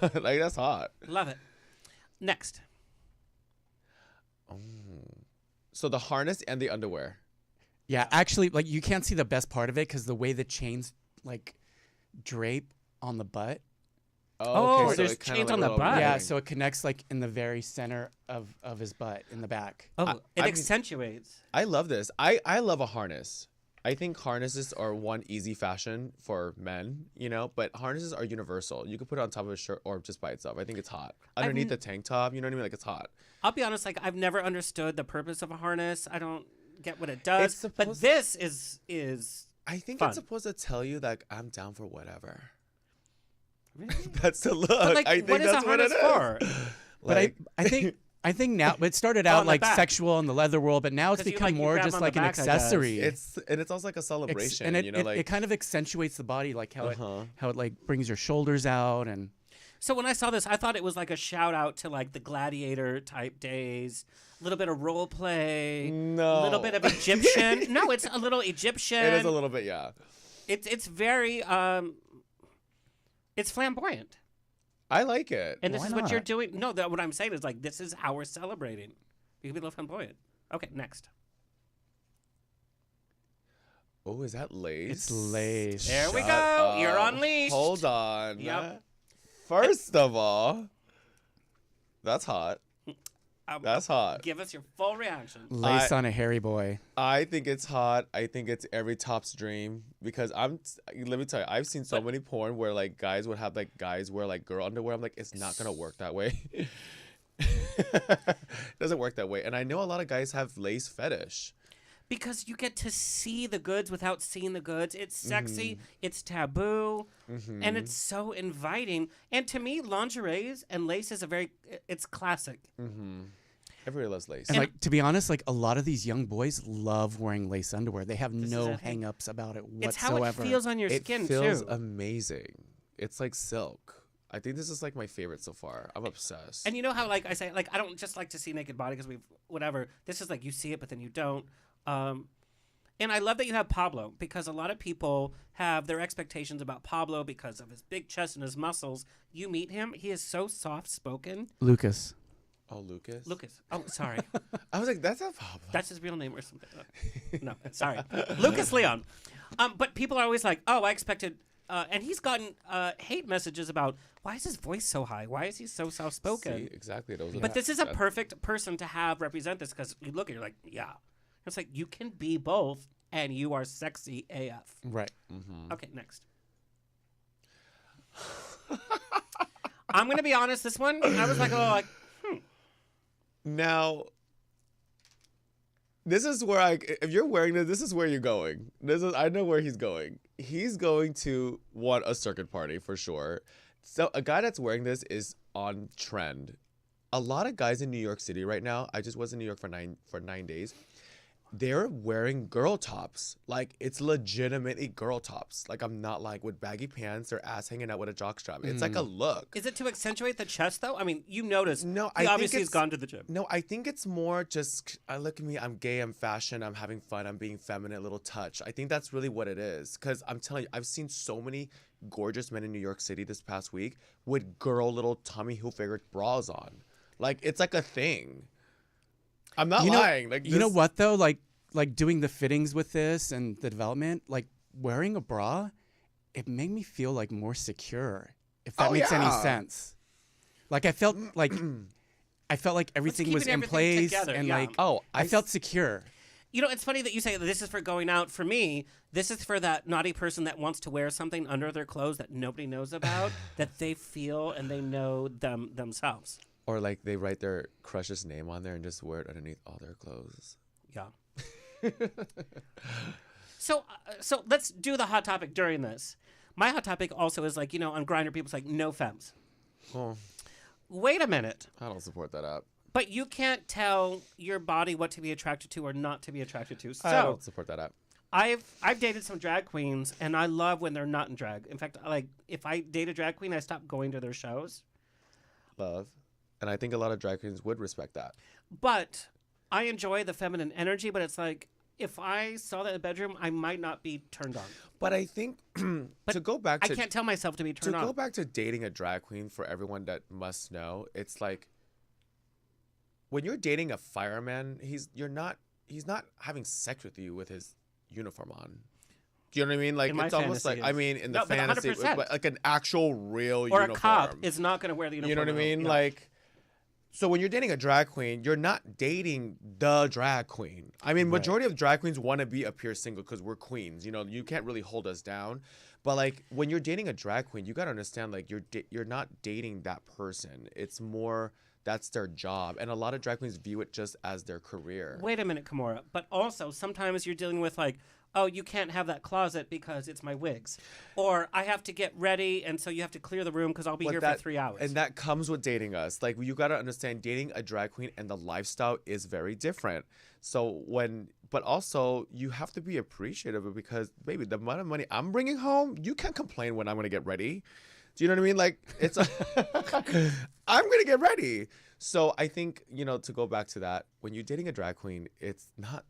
Speaker 6: Like, that's hot.
Speaker 1: Love it. Next.
Speaker 6: So the harness and the underwear.
Speaker 5: Yeah, actually, like you can't see the best part of it because the way the chains like drape on the butt.
Speaker 1: Oh,
Speaker 6: so
Speaker 1: there's
Speaker 6: it kinda
Speaker 1: chains
Speaker 6: like
Speaker 1: on
Speaker 6: a
Speaker 1: the
Speaker 6: little
Speaker 1: butt.
Speaker 5: Yeah,
Speaker 6: ring.
Speaker 5: so it connects like in the very center of his butt in the back.
Speaker 1: Oh, it
Speaker 6: I mean-
Speaker 1: accentuates.
Speaker 6: I love this. I love a harness. I think harnesses are one easy fashion for men, you know, but harnesses are universal. You can put it on top of a shirt or just by itself. I think it's hot. Underneath the tank top, you know what I mean? Like, it's hot.
Speaker 1: I'll be honest, like I've never understood the purpose of a harness. I don't get what it does.
Speaker 6: It's
Speaker 1: But
Speaker 6: supposed-
Speaker 1: this is
Speaker 6: I think
Speaker 1: fun.
Speaker 6: it's supposed to tell you that I'm down for whatever.
Speaker 1: Really?
Speaker 6: That's the look.
Speaker 1: But, like,
Speaker 6: I think
Speaker 1: what is a
Speaker 6: that's what it
Speaker 1: harness
Speaker 6: is.
Speaker 1: for?
Speaker 5: But
Speaker 6: Like,
Speaker 5: I think now it started
Speaker 1: Oh,
Speaker 5: out
Speaker 1: on the
Speaker 5: like
Speaker 1: back.
Speaker 5: sexual in the leather world, but now it's
Speaker 1: 'Cause you,
Speaker 5: become
Speaker 1: like, you
Speaker 5: more
Speaker 1: grab
Speaker 5: just
Speaker 1: on the
Speaker 5: like an
Speaker 1: back, I guess.
Speaker 5: accessory.
Speaker 6: it's also like a celebration,
Speaker 5: and it,
Speaker 6: you know,
Speaker 5: it,
Speaker 6: like
Speaker 5: it kind of accentuates the body, like how
Speaker 6: Uh-huh.
Speaker 5: it like brings your shoulders out and
Speaker 1: So when I saw this, I thought it was like a shout out to like the gladiator type days. A little bit of role play.
Speaker 6: No.
Speaker 1: A little bit of Egyptian. No, it's a little Egyptian.
Speaker 6: it is a little bit, yeah.
Speaker 1: It's very it's flamboyant.
Speaker 6: I like it.
Speaker 1: And this
Speaker 5: Why
Speaker 1: is what you're
Speaker 5: not?
Speaker 1: doing. No, what I'm saying is like this is how we're celebrating. You can be a little flamboyant. Okay, next.
Speaker 6: Oh, is that lace?
Speaker 5: it's lace.
Speaker 1: There we
Speaker 6: Shut
Speaker 1: go. You're
Speaker 6: up.
Speaker 1: unleashed.
Speaker 6: Hold on.
Speaker 1: Yep.
Speaker 6: First of all, that's hot.
Speaker 1: Um,
Speaker 6: That's hot.
Speaker 1: Give us your full reaction.
Speaker 5: Lace on a hairy boy.
Speaker 6: I think it's hot. I think it's every top's dream because let me tell you, I've seen so many porn where like guys would have like guys wear like girl underwear. I'm like, it's not gonna work that way. It doesn't work that way. And I know a lot of guys have lace fetish.
Speaker 1: Because you get to see the goods without seeing the goods. It's sexy, it's taboo, and it's so inviting. And to me, lingeries and lace is it's classic.
Speaker 6: Everybody loves lace.
Speaker 5: And like to be honest, like a lot of these young boys love wearing lace underwear. They have
Speaker 1: is
Speaker 5: no
Speaker 1: a thing.
Speaker 5: hang-ups about it
Speaker 1: It's
Speaker 5: whatsoever.
Speaker 1: how it feels on your
Speaker 6: It
Speaker 1: skin,
Speaker 6: feels
Speaker 1: too.
Speaker 6: amazing. It's like silk. I think this is like my favorite so far. I'm obsessed.
Speaker 1: And you know how, like, I say, like, I don't just like to see naked body because whatever. This is like you see it, but then you don't. And I love that you have Pablo, because a lot of people have their expectations about Pablo because of his big chest and his muscles. You meet him, he is so soft-spoken.
Speaker 5: Lucas.
Speaker 6: Oh, Lucas.
Speaker 1: Lucas. Oh, sorry.
Speaker 6: I was like, that's not Pablo.
Speaker 1: That's his real name or something. No, sorry. Lucas Leon. But people are always like, oh, I expected... and he's gotten hate messages about, why is his voice so high? Why is he so soft-spoken?
Speaker 6: See, exactly. Those are
Speaker 1: But this is a perfect person to have represent this, because you look and you're like, yeah. It's like, you can be both, and you are sexy AF.
Speaker 5: Right.
Speaker 1: Okay, next. I'm going to be honest, this one, I was like, oh, like,
Speaker 6: Now, this is where if you're wearing this is where you're going. I know where he's going. He's going to want a circuit party for sure. So a guy that's wearing this is on trend. A lot of guys in New York City right now, I just was in New York for 9 days. They're wearing girl tops. Like, it's legitimately girl tops. Like, I'm not like with baggy pants or ass hanging out with a jockstrap. It's like a look.
Speaker 1: is it to accentuate the chest, though? I mean, you notice.
Speaker 6: No,
Speaker 1: he
Speaker 6: I
Speaker 1: obviously
Speaker 6: think
Speaker 1: has gone to the gym.
Speaker 6: No, I think it's more just, look at me, I'm gay, I'm fashion, I'm having fun, I'm being feminine, a little touch. I think that's really what it is. Because I'm telling you, I've seen so many gorgeous men in New York City this past week with girl little Tommy Hilfiger bras on. Like, it's like a thing. I'm not lying. Like,
Speaker 5: you know what though? Like doing the fittings with this and the development, like wearing a bra, it made me feel like more secure. If that makes any sense. Like I felt like everything was
Speaker 1: keeping
Speaker 5: in
Speaker 1: everything
Speaker 5: place
Speaker 1: together,
Speaker 5: and
Speaker 1: yeah.
Speaker 5: like
Speaker 6: Oh,
Speaker 5: I felt secure.
Speaker 1: You know, it's funny that you say this is for going out. For me, this is for that naughty person that wants to wear something under their clothes that nobody knows about, that they feel and they know themselves.
Speaker 6: Or like they write their crush's name on there and just wear it underneath all their clothes.
Speaker 1: Yeah. So let's do the hot topic during this. My hot topic also is like, on Grindr, people's like, no femmes.
Speaker 6: Oh,
Speaker 1: Wait a minute.
Speaker 6: I don't support that app.
Speaker 1: But you can't tell your body what to be attracted to or not to be attracted to.
Speaker 6: I
Speaker 1: So
Speaker 6: don't support that app.
Speaker 1: I've dated some drag queens, and I love when they're not in drag. In fact, like if I date a drag queen, I stop going to their shows.
Speaker 6: Love. And I think a lot of drag queens would respect that.
Speaker 1: But I enjoy the feminine energy, but it's like, if I saw that in the bedroom, I might not be turned on.
Speaker 6: But I think to go back to
Speaker 1: I can't tell myself to be turned on.
Speaker 6: go back to dating a drag queen, for everyone that must know, it's like when you're dating a fireman, he's not having sex with you with his uniform on. Do you know what I mean? Like,
Speaker 1: In my
Speaker 6: it's almost
Speaker 1: fantasy,
Speaker 6: like, I mean, in the
Speaker 1: No, but
Speaker 6: fantasy,
Speaker 1: 100%.
Speaker 6: but like an actual real
Speaker 1: Or
Speaker 6: uniform.
Speaker 1: a cop is not going to wear the uniform.
Speaker 6: You know what I
Speaker 1: at all.
Speaker 6: mean?
Speaker 1: Yeah.
Speaker 6: Like, so when you're dating a drag queen, you're not dating the drag queen. I mean, majority of drag queens want to appear single because we're queens. You can't really hold us down. But like when you're dating a drag queen, you gotta understand like you're not dating that person. It's more that's their job, and a lot of drag queens view it just as their career.
Speaker 1: Wait a minute, Kimora. But also, sometimes you're dealing with like, oh, you can't have that closet because it's my wigs. Or I have to get ready, and so you have to clear the room because I'll be
Speaker 6: But
Speaker 1: here for 3 hours.
Speaker 6: And that comes with dating us. Like, you got to understand, dating a drag queen and the lifestyle is very different. So but also you have to be appreciative of, because, baby, the amount of money I'm bringing home, you can't complain when I'm going to get ready. Do you know what I mean? Like, it's, I'm going to get ready. So I think, to go back to that, when you're dating a drag queen, it's not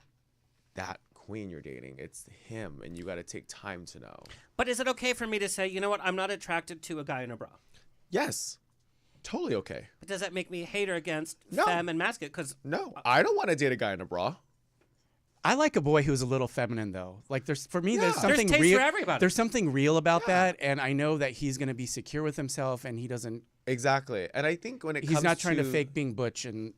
Speaker 6: that queen you're dating, it's him, and you got to take time to know.
Speaker 1: But is it okay for me to say, you know what, I'm not attracted to a guy in a bra?
Speaker 6: Yes, totally okay.
Speaker 1: But does that make me a hater against
Speaker 6: No.
Speaker 1: femme and masculine? Because
Speaker 6: No, I don't want to date a guy in a bra.
Speaker 5: I like a boy who's a little feminine though. Like there's
Speaker 1: There's
Speaker 5: something
Speaker 1: taste
Speaker 5: real.
Speaker 1: for everybody.
Speaker 5: There's something real about that, and I know that he's going to be secure with himself, and he doesn't.
Speaker 6: Exactly. And I think when it comes
Speaker 5: He's not trying to fake being butch, and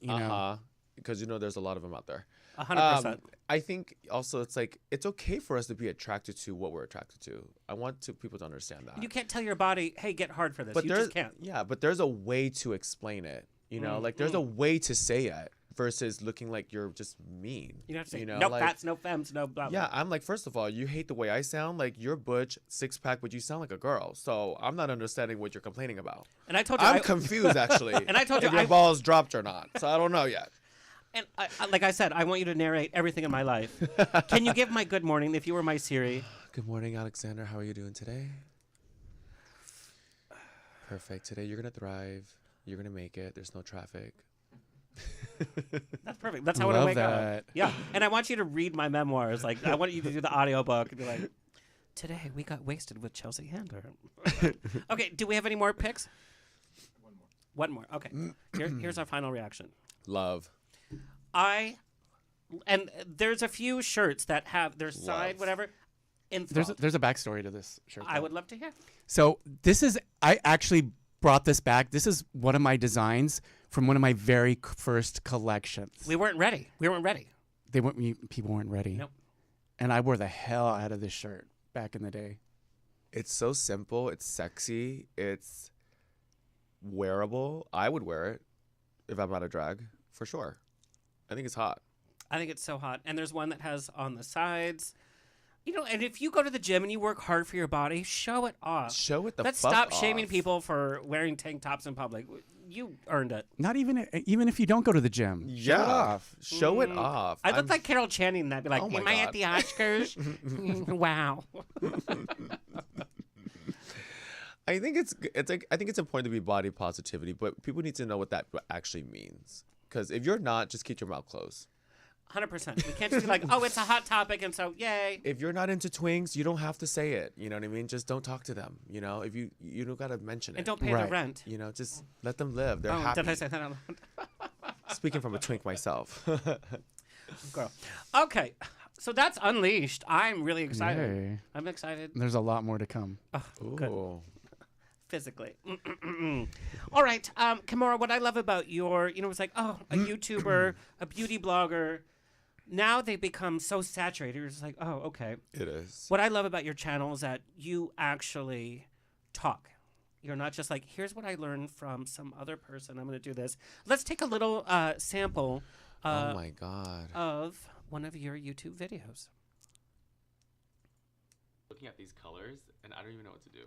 Speaker 6: because there's a lot of them out there.
Speaker 1: 100%.
Speaker 6: I think also it's like it's okay for us to be attracted to what we're attracted to. I want people to understand that.
Speaker 1: You can't tell your body, hey, get hard for this.
Speaker 6: But
Speaker 1: you just can't.
Speaker 6: Yeah, but there's a way to explain it. Like there's a way to say it versus looking like you're just mean.
Speaker 1: You have to say,
Speaker 6: no
Speaker 1: no
Speaker 6: like,
Speaker 1: fats, no femmes, no blah, blah.
Speaker 6: Yeah, I'm like, first of all, you hate the way I sound. Like, you're butch, six-pack, but you sound like a girl. So I'm not understanding what you're complaining about.
Speaker 1: And I told you,
Speaker 6: I'm confused, actually.
Speaker 1: And I told you
Speaker 6: if your
Speaker 1: I-
Speaker 6: balls dropped or not. So I don't know yet.
Speaker 1: And like I said, I want you to narrate everything in my life. Can you give my good morning if you were my Siri?
Speaker 6: Good morning, Alexander. How are you doing today? Perfect. Today you're going to thrive. You're going to make it. There's no traffic.
Speaker 1: That's perfect. That's how I want to
Speaker 5: Love
Speaker 1: wake
Speaker 5: that.
Speaker 1: up. Yeah. And I want you to read my memoirs. Like, I want you to do the audiobook and be like, today we got wasted with Chelsea Handler. Okay, do we have any more picks? One more. Okay. Here's our final reaction.
Speaker 6: Love.
Speaker 1: And there's a few shirts that have their side,
Speaker 6: Love.
Speaker 1: whatever.
Speaker 5: There's a backstory to this shirt.
Speaker 1: I
Speaker 5: though.
Speaker 1: would love to hear.
Speaker 5: So I actually brought this back. This is one of my designs from one of my very first collections.
Speaker 1: We weren't ready.
Speaker 5: People weren't ready.
Speaker 1: Nope.
Speaker 5: And I wore the hell out of this shirt back in the day.
Speaker 6: It's so simple. It's sexy. It's wearable. I would wear it if I'm out of drag, for sure. I think it's hot.
Speaker 1: I think it's so hot. And there's one that has on the sides. You know, and if you go to the gym and you work hard for your body, show it off.
Speaker 6: Show it the
Speaker 1: Let's
Speaker 6: fuck
Speaker 1: stop shaming
Speaker 6: off.
Speaker 1: people for wearing tank tops in public. You earned it.
Speaker 5: Not even if you don't go to the gym. Show it off.
Speaker 6: Show it off.
Speaker 1: I look like Carol Channing. That'd be like,
Speaker 6: Oh my
Speaker 1: am I at
Speaker 6: God.
Speaker 1: the Oscars? Wow.
Speaker 6: I think it's important to be body positivity, but people need to know what that actually means. Because if you're not, just keep your mouth closed.
Speaker 1: 100%. We can't just be like, oh, it's a hot topic, and so yay.
Speaker 6: If you're not into twinks, you don't have to say it. You know what I mean? Just don't talk to them. You know, if you don't gotta mention it.
Speaker 1: And don't pay the
Speaker 5: Right.
Speaker 1: rent.
Speaker 6: You know, just let them live. They're
Speaker 1: Oh,
Speaker 6: happy.
Speaker 1: did I say that out loud?
Speaker 6: Speaking from a twink myself.
Speaker 1: Girl. Okay. So that's Unleashed. I'm really excited.
Speaker 5: Yay.
Speaker 1: I'm excited
Speaker 5: There's a lot more to come.
Speaker 1: good.
Speaker 6: Ooh.
Speaker 1: physically. All right. Kimora, what I love about your, it's like, oh, a YouTuber, a beauty blogger. Now they become so saturated. You're just like, oh, okay.
Speaker 6: It is.
Speaker 1: What I love about your channel is that you actually talk. You're not just like, here's what I learned from some other person. I'm going to do this. Let's take a little sample
Speaker 6: Oh my God.
Speaker 1: of one of your YouTube videos.
Speaker 7: Looking at these colors, and I don't even know what to do.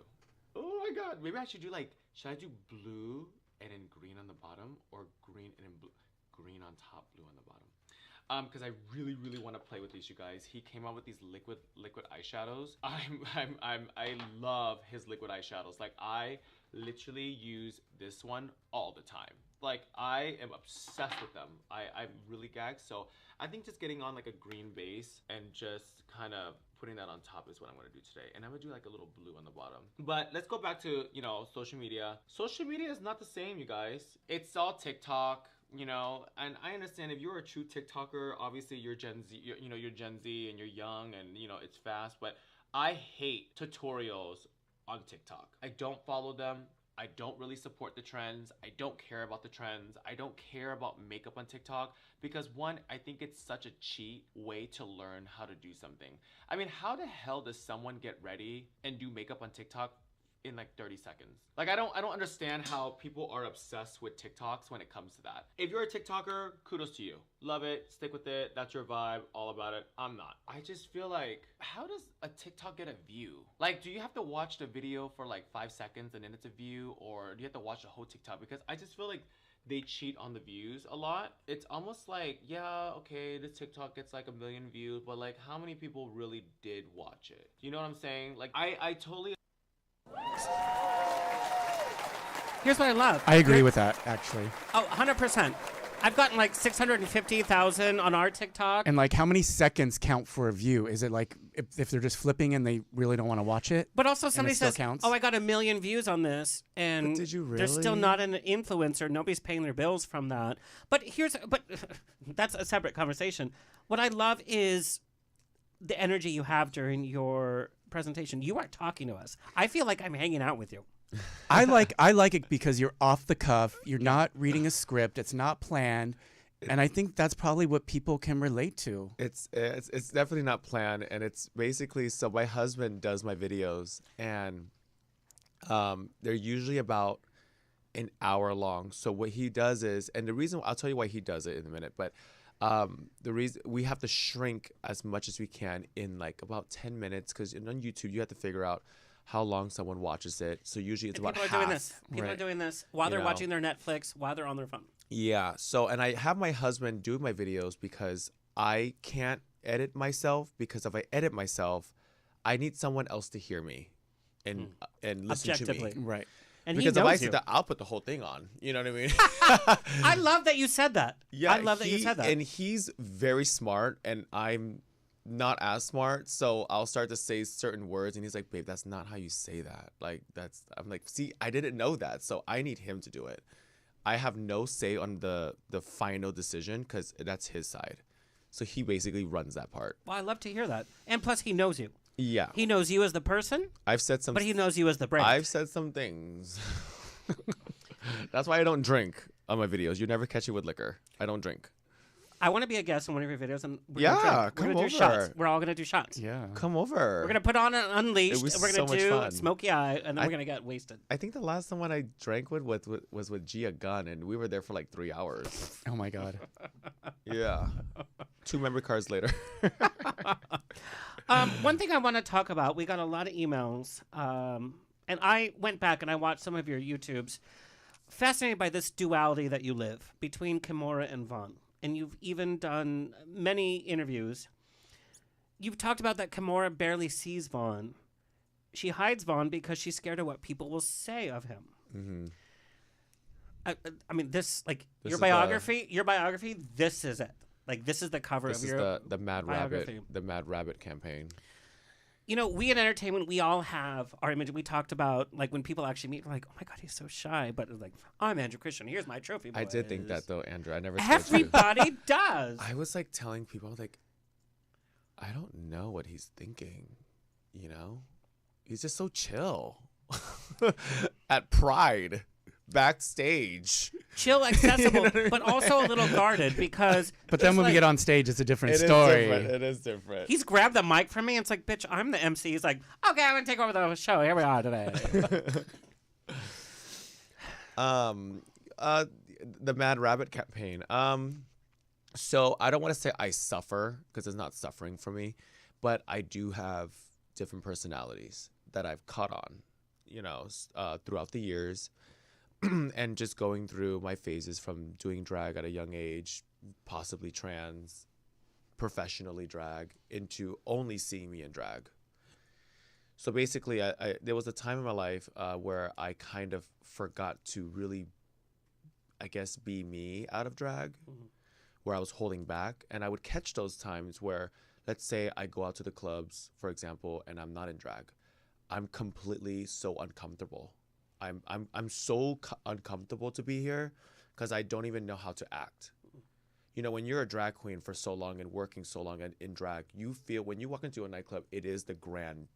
Speaker 7: Oh my God. Maybe I should do should I do blue and then green on the bottom, or green and then green on top, blue on the bottom? Because I really, really want to play with these, you guys. He came out with these liquid eyeshadows. I love his liquid eyeshadows. Like, I literally use this one all the time. Like, I am obsessed with them. I'm really gagged. So I think just getting on like a green base and just kind of putting that on top is what I'm gonna do today. And I'm gonna do like a little blue on the bottom. But let's go back to, social media. Social media is not the same, you guys. It's all TikTok. And I understand if you're a true TikToker, obviously you're Gen Z, you're Gen Z and you're young and, it's fast, but I hate tutorials on TikTok. I don't follow them. I don't really support the trends. I don't care about the trends. I don't care about makeup on TikTok because, one, I think it's such a cheap way to learn how to do something. I mean, how the hell does someone get ready and do makeup on TikTok in like 30 seconds? Like, I don't understand how people are obsessed with TikToks when it comes to that. If you're a TikToker, kudos to you. Love it, stick with it, that's your vibe, all about it. I'm not. I just feel like, how does a TikTok get a view? Like, do you have to watch the video for like 5 seconds and then it's a view, or do you have to watch the whole TikTok? Because I just feel like they cheat on the views a lot. It's almost like, yeah, okay, this TikTok gets like 1 million views, but like, how many people really did watch it? You know what I'm saying? Like, I totally.
Speaker 1: Here's what I love.
Speaker 5: I agree with that, actually.
Speaker 1: Oh, 100%. I've gotten like 650,000 on our TikTok.
Speaker 5: And like, how many seconds count for a view? Is it like if they're just flipping and they really don't want to watch it?
Speaker 1: But also somebody
Speaker 5: still
Speaker 1: says,
Speaker 5: counts?
Speaker 1: oh, I got 1 million views on this. And
Speaker 6: But did you
Speaker 1: they're still
Speaker 6: really?
Speaker 1: not an influencer. Nobody's paying their bills from that. But that's a separate conversation. What I love is the energy you have during your presentation. You are talking to us. I feel like I'm hanging out with you.
Speaker 5: I like it because you're off the cuff. You're not reading a script. It's not planned. And I think that's probably what people can relate to.
Speaker 6: It's definitely not planned, and it's basically, so my husband does my videos, and they're usually about an hour long. So what he does is, and the reason, I'll tell you why he does it in a minute, but the reason we have to shrink as much as we can in like about 10 minutes, because on YouTube you have to figure out how long someone watches it. So usually it's about
Speaker 1: People
Speaker 6: half.
Speaker 1: are doing this. People are
Speaker 6: right?
Speaker 1: doing this while they're watching their Netflix, while they're on their phone.
Speaker 6: Yeah. So, and I have my husband do my videos because I can't edit myself, because if I edit myself, I need someone else to hear me and listen to me.
Speaker 1: Objectively.
Speaker 5: Right.
Speaker 1: And
Speaker 6: because
Speaker 1: he
Speaker 6: if I
Speaker 1: knows
Speaker 6: see
Speaker 1: you.
Speaker 6: that, I'll put the whole thing on. You know what I mean?
Speaker 1: I love that you said that.
Speaker 6: Yeah,
Speaker 1: I love that you said that.
Speaker 6: And he's very smart, and I'm not as smart. So I'll start to say certain words, and he's like, "Babe, that's not how you say that." Like I'm like, "See, I didn't know that, so I need him to do it. I have no say on the final decision because that's his side. So he basically runs that part."
Speaker 1: Well, I love to hear that. And plus, he knows you.
Speaker 6: Yeah,
Speaker 1: He knows you as the person,
Speaker 6: I've said some.
Speaker 1: but he knows you as the brand.
Speaker 6: I've said some things. That's why I don't drink on my videos. You never catch me with liquor. I don't drink.
Speaker 1: I want to be a guest in one of your videos, and we're
Speaker 6: Yeah,
Speaker 1: gonna drink.
Speaker 6: come
Speaker 1: We're gonna do
Speaker 6: over.
Speaker 1: shots. We're all gonna do shots.
Speaker 5: Yeah.
Speaker 6: Come over.
Speaker 1: We're gonna put on an Unleashed.
Speaker 6: It was
Speaker 1: and we're
Speaker 6: so
Speaker 1: gonna
Speaker 6: much
Speaker 1: do
Speaker 6: fun.
Speaker 1: Smoky Eye, and then we're gonna get wasted.
Speaker 6: I think the last one I drank with was with Gia Gunn, and we were there for like 3 hours.
Speaker 5: Oh my God.
Speaker 6: Yeah. 2 memory cards later.
Speaker 1: One thing I want to talk about, we got a lot of emails, and I went back and I watched some of your YouTubes. Fascinated by this duality that you live between Kimora and Vaughn. And you've even done many interviews. You've talked about that Kimora barely sees Vaughn. She hides Vaughn because she's scared of what people will say of him.
Speaker 6: Mm-hmm.
Speaker 1: I mean, this, like,
Speaker 6: This
Speaker 1: your
Speaker 6: is
Speaker 1: biography, this is it. Like, this is the cover
Speaker 6: This
Speaker 1: of
Speaker 6: is
Speaker 1: your
Speaker 6: the Mad
Speaker 1: biography.
Speaker 6: Rabbit, the Mad Rabbit campaign.
Speaker 1: You know, we in entertainment, we all have our image. We talked about, like, when people actually meet, we're like, oh my God, he's so shy. But it's like, I'm Andrew Christian. Here's my trophy.
Speaker 6: I did think
Speaker 1: boys."
Speaker 6: that though, Andrew. I never told you.
Speaker 1: Everybody does.
Speaker 6: I was like telling people, I was like, I don't know what he's thinking. You know, he's just so chill at Pride backstage.
Speaker 1: Chill, accessible, but also a little guarded because.
Speaker 5: But then
Speaker 1: it's
Speaker 5: when we
Speaker 1: like,
Speaker 5: get on stage, it's a different
Speaker 6: It is
Speaker 5: story.
Speaker 6: different. It is different.
Speaker 1: he's grabbed the mic from me. And it's like, bitch, I'm the MC. He's like, okay, I'm gonna take over the show. Here we are today.
Speaker 6: The Mad Rabbit campaign. So I don't want to say I suffer because it's not suffering for me, but I do have different personalities that I've caught on, you know, throughout the years, and just going through my phases from doing drag at a young age, possibly trans, professionally drag, into only seeing me in drag. So basically, there was a time in my life where I kind of forgot to really, I guess, be me out of drag, where I was holding back. And I would catch those times where, let's say I go out to the clubs, for example, and I'm not in drag. I'm completely so uncomfortable. I'm so uncomfortable to be here because I don't even know how to act. You know, when you're a drag queen for so long and working so long in drag, you feel when you walk into a nightclub, it is the grand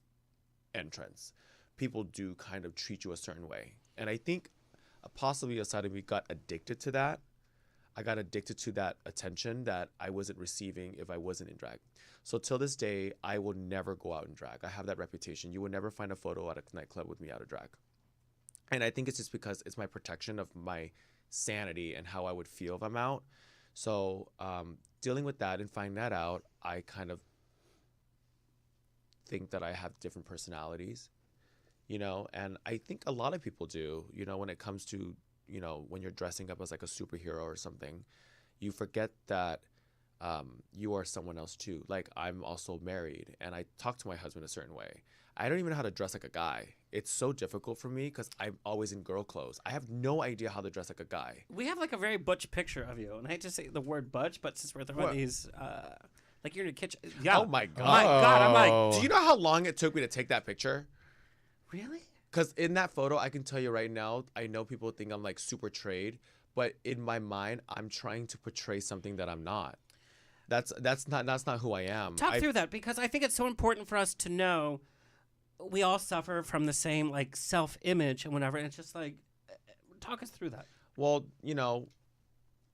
Speaker 6: entrance. People do kind of treat you a certain way. And I think possibly aside of me got addicted to that. I got addicted to that attention that I wasn't receiving if I wasn't in drag. So till this day, I will never go out in drag. I have that reputation. You will never find a photo at a nightclub with me out of drag. And I think it's just because it's my protection of my sanity and how I would feel if I'm out. So dealing with that and finding that out, I kind of think that I have different personalities, you know, and I think a lot of people do, you know, when it comes to, you know, when you're dressing up as like a superhero or something, you forget that you are someone else too. Like, I'm also married and I talk to my husband a certain way. I don't even know how to dress like a guy. It's so difficult for me because I'm always in girl clothes. I have no idea how to dress like a guy.
Speaker 1: We have like a very butch picture of you, and I hate to say the word butch, but since we're throwing
Speaker 6: What?
Speaker 1: these, like you're in a kitchen. Yeah.
Speaker 6: Oh my God.
Speaker 1: My God, I'm like,
Speaker 6: Do you know how long it took me to take that picture?
Speaker 1: really?
Speaker 6: Because in that photo, I can tell you right now, I know people think I'm like super trade, but in my mind, I'm trying to portray something that I'm not. That's not who I am.
Speaker 1: Talk through that, because I think it's so important for us to know we all suffer from the same like self-image and whatever. And it's just like, talk us through that.
Speaker 6: Well, you know,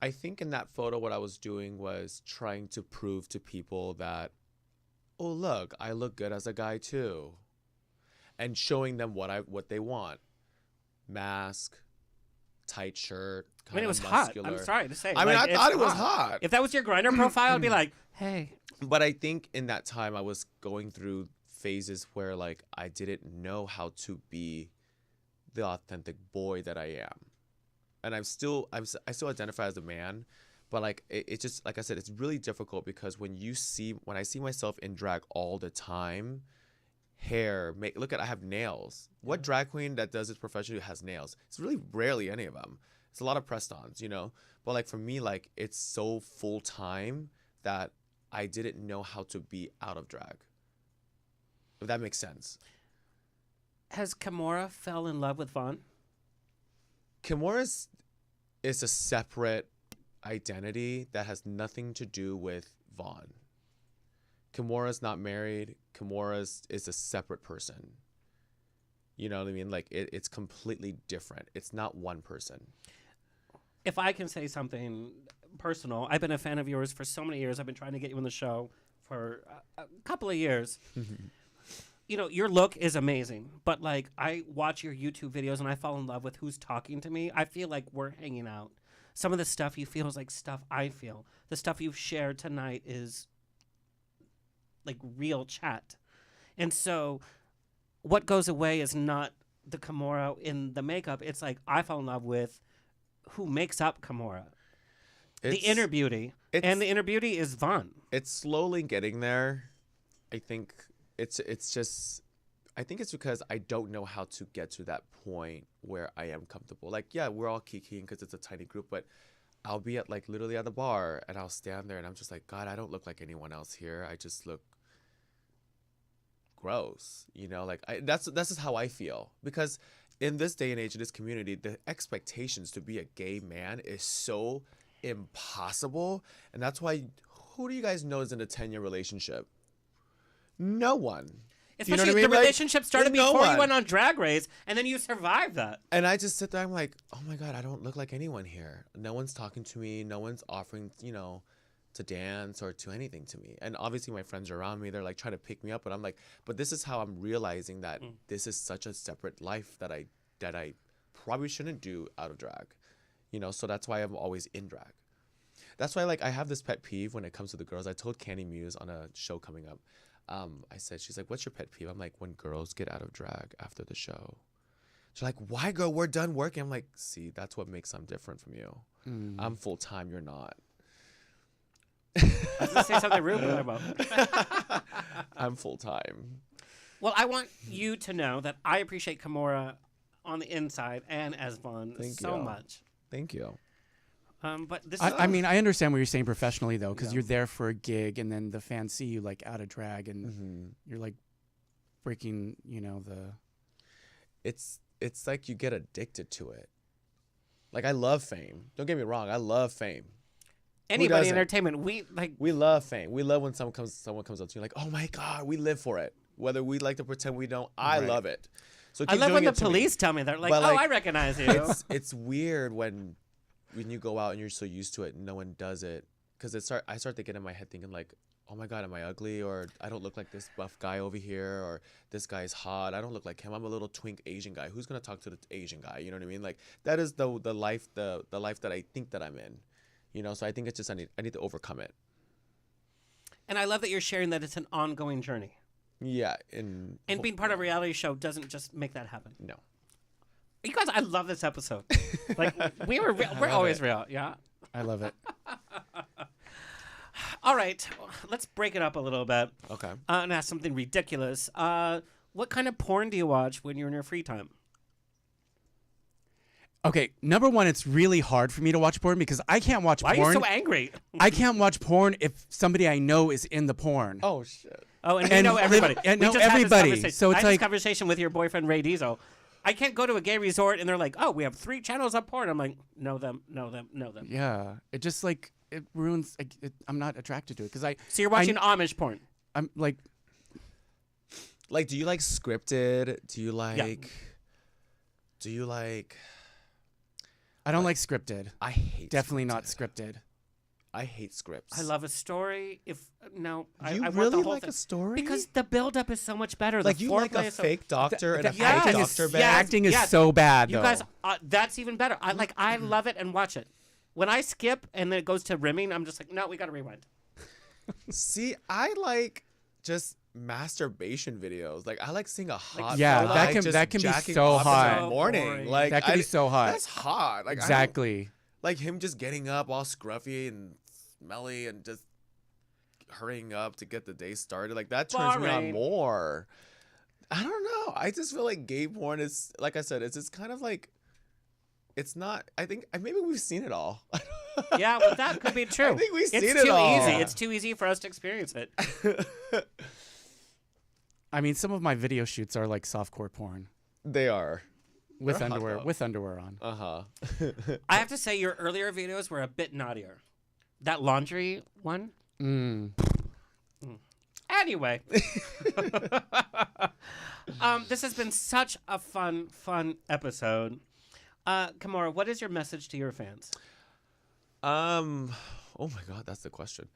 Speaker 6: I think in that photo, what I was doing was trying to prove to people that, oh, look, I look good as a guy too. And showing them what they want. Mask, tight shirt,
Speaker 1: I mean, it was
Speaker 6: muscular.
Speaker 1: hot. I'm sorry to say.
Speaker 6: I mean,
Speaker 1: Like,
Speaker 6: I
Speaker 1: it's
Speaker 6: thought it was hot.
Speaker 1: If that was your Grindr profile, I'd be like, hey.
Speaker 6: But I think in that time I was going through phases where like I didn't know how to be the authentic boy that I am. And I still identify as a man, but like it's just like I said, it's really difficult because when I see myself in drag all the time, hair, look at I have nails. What drag queen that does this professionally has nails? It's really rarely any of them. It's a lot of press-ons, you know. But like for me, like it's so full time that I didn't know how to be out of drag. If that makes sense.
Speaker 1: Has Kimora fell in love with Vaughn?
Speaker 6: Kimora is a separate identity that has nothing to do with Vaughn. Kimora's not married. Kimora is a separate person. You know what I mean? Like it's completely different. It's not one person.
Speaker 1: If I can say something personal, I've been a fan of yours for so many years. I've been trying to get you on the show for a couple of years. You know, your look is amazing, but like I watch your YouTube videos and I fall in love with who's talking to me. I feel like we're hanging out. Some of the stuff you feel is like stuff I feel. The stuff you've shared tonight is like real chat. And so what goes away is not the Kimora in the makeup. It's like I fall in love with who makes up Kimora. The inner beauty. And the inner beauty is Vaughn.
Speaker 6: It's slowly getting there. I think it's just I think it's because I don't know how to get to that point where I am comfortable. Like, yeah, we're all kikiing because it's a tiny group, but I'll be at like literally at the bar and I'll stand there and I'm just like, God, I don't look like anyone else here. I just look gross, you know, like that's just how I feel. Because in this day and age, in this community, the expectations to be a gay man is so impossible. And that's why, who do you guys know is in a 10-year relationship? No one.
Speaker 1: Especially
Speaker 6: you know what I mean?
Speaker 1: the relationship started
Speaker 6: there's no
Speaker 1: before you
Speaker 6: one.
Speaker 1: went on Drag Race, and then you survived that.
Speaker 6: And I just sit there, I'm like, oh my God, I don't look like anyone here. No one's talking to me. No one's offering, you know, to dance or to anything to me. And obviously my friends are around me. They're like trying to pick me up. But I'm like, but this is how I'm realizing that this is such a separate life that I probably shouldn't do out of drag. You know, so that's why I'm always in drag. That's why, like, I have this pet peeve when it comes to the girls. I told Candy Muse on a show coming up. I said, she's like, what's your pet peeve? I'm like, when girls get out of drag after the show. She's like, why, girl? We're done working. I'm like, see, that's what makes them different from you. I'm full time. You're not.
Speaker 1: I was going to say something rude about.
Speaker 6: I'm full time.
Speaker 1: Well, I want you to know that I appreciate Kimora on the inside and as Vaughn so much.
Speaker 6: Thank you.
Speaker 1: But this
Speaker 5: I mean, I understand what you're saying professionally, though, because you're there for a gig, and then the fans see you, like, out of drag, and you're, like, breaking, you know, the...
Speaker 6: It's like you get addicted to it. Like, I love fame. Don't get me wrong. I love fame.
Speaker 1: Anybody in entertainment, we
Speaker 6: love fame. We love when someone comes up to you like, oh, my God, we live for it. Whether we like to pretend we don't, I love it. So
Speaker 1: I love when the police tell me. They're like,
Speaker 6: but,
Speaker 1: oh, I recognize you.
Speaker 6: It's weird when you go out and you're so used to it and no one does it, because I start to get in my head thinking like, oh my God, am I ugly, or I don't look like this buff guy over here, or this guy's hot, I don't look like him, I'm a little twink Asian guy, who's gonna talk to the Asian guy? You know what I mean? Like, that is the life that I think that I'm in, you know. So I think it's just I need to overcome it.
Speaker 1: And I love that you're sharing that it's an ongoing journey.
Speaker 6: Yeah,
Speaker 1: and being part of a reality show doesn't just make that happen.
Speaker 6: No.
Speaker 1: You guys, I love this episode. Like, we're always real, yeah?
Speaker 5: I love it.
Speaker 1: All right, let's break it up a little bit.
Speaker 6: Okay.
Speaker 1: And ask something ridiculous. What kind of porn do you watch when you're in your free time?
Speaker 5: Okay, number one, it's really hard for me to watch porn because I can't watch porn.
Speaker 1: Why are you so angry?
Speaker 5: I can't watch porn if somebody I know is in the porn.
Speaker 6: Oh, shit.
Speaker 1: Oh, and we know everybody.
Speaker 5: And
Speaker 1: we
Speaker 5: know
Speaker 1: just had this
Speaker 5: everybody.
Speaker 1: conversation.
Speaker 5: So it's
Speaker 1: I had
Speaker 5: like
Speaker 1: this conversation with your boyfriend, Ray Diesel. I can't go to a gay resort and they're like, oh, we have 3 channels of porn. I'm like, know them.
Speaker 5: Yeah, it just like it ruins. I'm not attracted to it because
Speaker 1: So you're watching Amish porn?
Speaker 5: I'm like,
Speaker 6: do you like scripted? Do you like?
Speaker 5: I don't like scripted.
Speaker 6: I hate.
Speaker 5: Definitely
Speaker 6: scripted.
Speaker 5: not scripted.
Speaker 6: I hate scripts.
Speaker 1: I love a story. I
Speaker 6: You
Speaker 1: want
Speaker 6: really
Speaker 1: the whole
Speaker 6: like
Speaker 1: thing.
Speaker 6: a story?
Speaker 1: Because the build-up is so much better.
Speaker 6: Like,
Speaker 1: the
Speaker 6: you like a
Speaker 1: is so-
Speaker 6: fake doctor and a
Speaker 1: yes,
Speaker 6: fake
Speaker 1: yes,
Speaker 6: doctor
Speaker 5: The
Speaker 6: bag?
Speaker 5: acting is
Speaker 1: yes.
Speaker 5: so bad,
Speaker 1: You
Speaker 5: though.
Speaker 1: guys, that's even better. I love it and watch it. When I skip and then it goes to rimming, I'm just like, no, we got to rewind.
Speaker 6: See, I like just masturbation videos. Like, I like seeing a hot
Speaker 5: yeah,
Speaker 6: guy
Speaker 5: that can
Speaker 6: just
Speaker 5: be
Speaker 6: jacking
Speaker 5: so
Speaker 6: off in
Speaker 5: hot.
Speaker 6: the morning.
Speaker 1: boring.
Speaker 6: Like,
Speaker 5: That could be so hot.
Speaker 6: That's hot. Like,
Speaker 5: Exactly.
Speaker 6: like him just getting up all scruffy and smelly and just hurrying up to get the day started. Like, that turns me on
Speaker 1: Boring.
Speaker 6: more. I don't know. I just feel like gay porn is, like I said, it's kind of like, it's not. I think maybe we've seen it all.
Speaker 1: Yeah, well, that could be true.
Speaker 6: I think we've seen
Speaker 1: it's
Speaker 6: it
Speaker 1: too
Speaker 6: all.
Speaker 1: easy. It's too easy for us to experience it.
Speaker 5: I mean, some of my video shoots are like softcore porn
Speaker 6: They are.
Speaker 5: with
Speaker 6: They're hot,
Speaker 5: underwear
Speaker 6: though.
Speaker 5: with underwear on.
Speaker 1: I have to say, your earlier videos were a bit naughtier. That laundry one. Anyway, this has been such a fun episode. Kimora, what is your message to your fans?
Speaker 6: Oh my God, that's the question.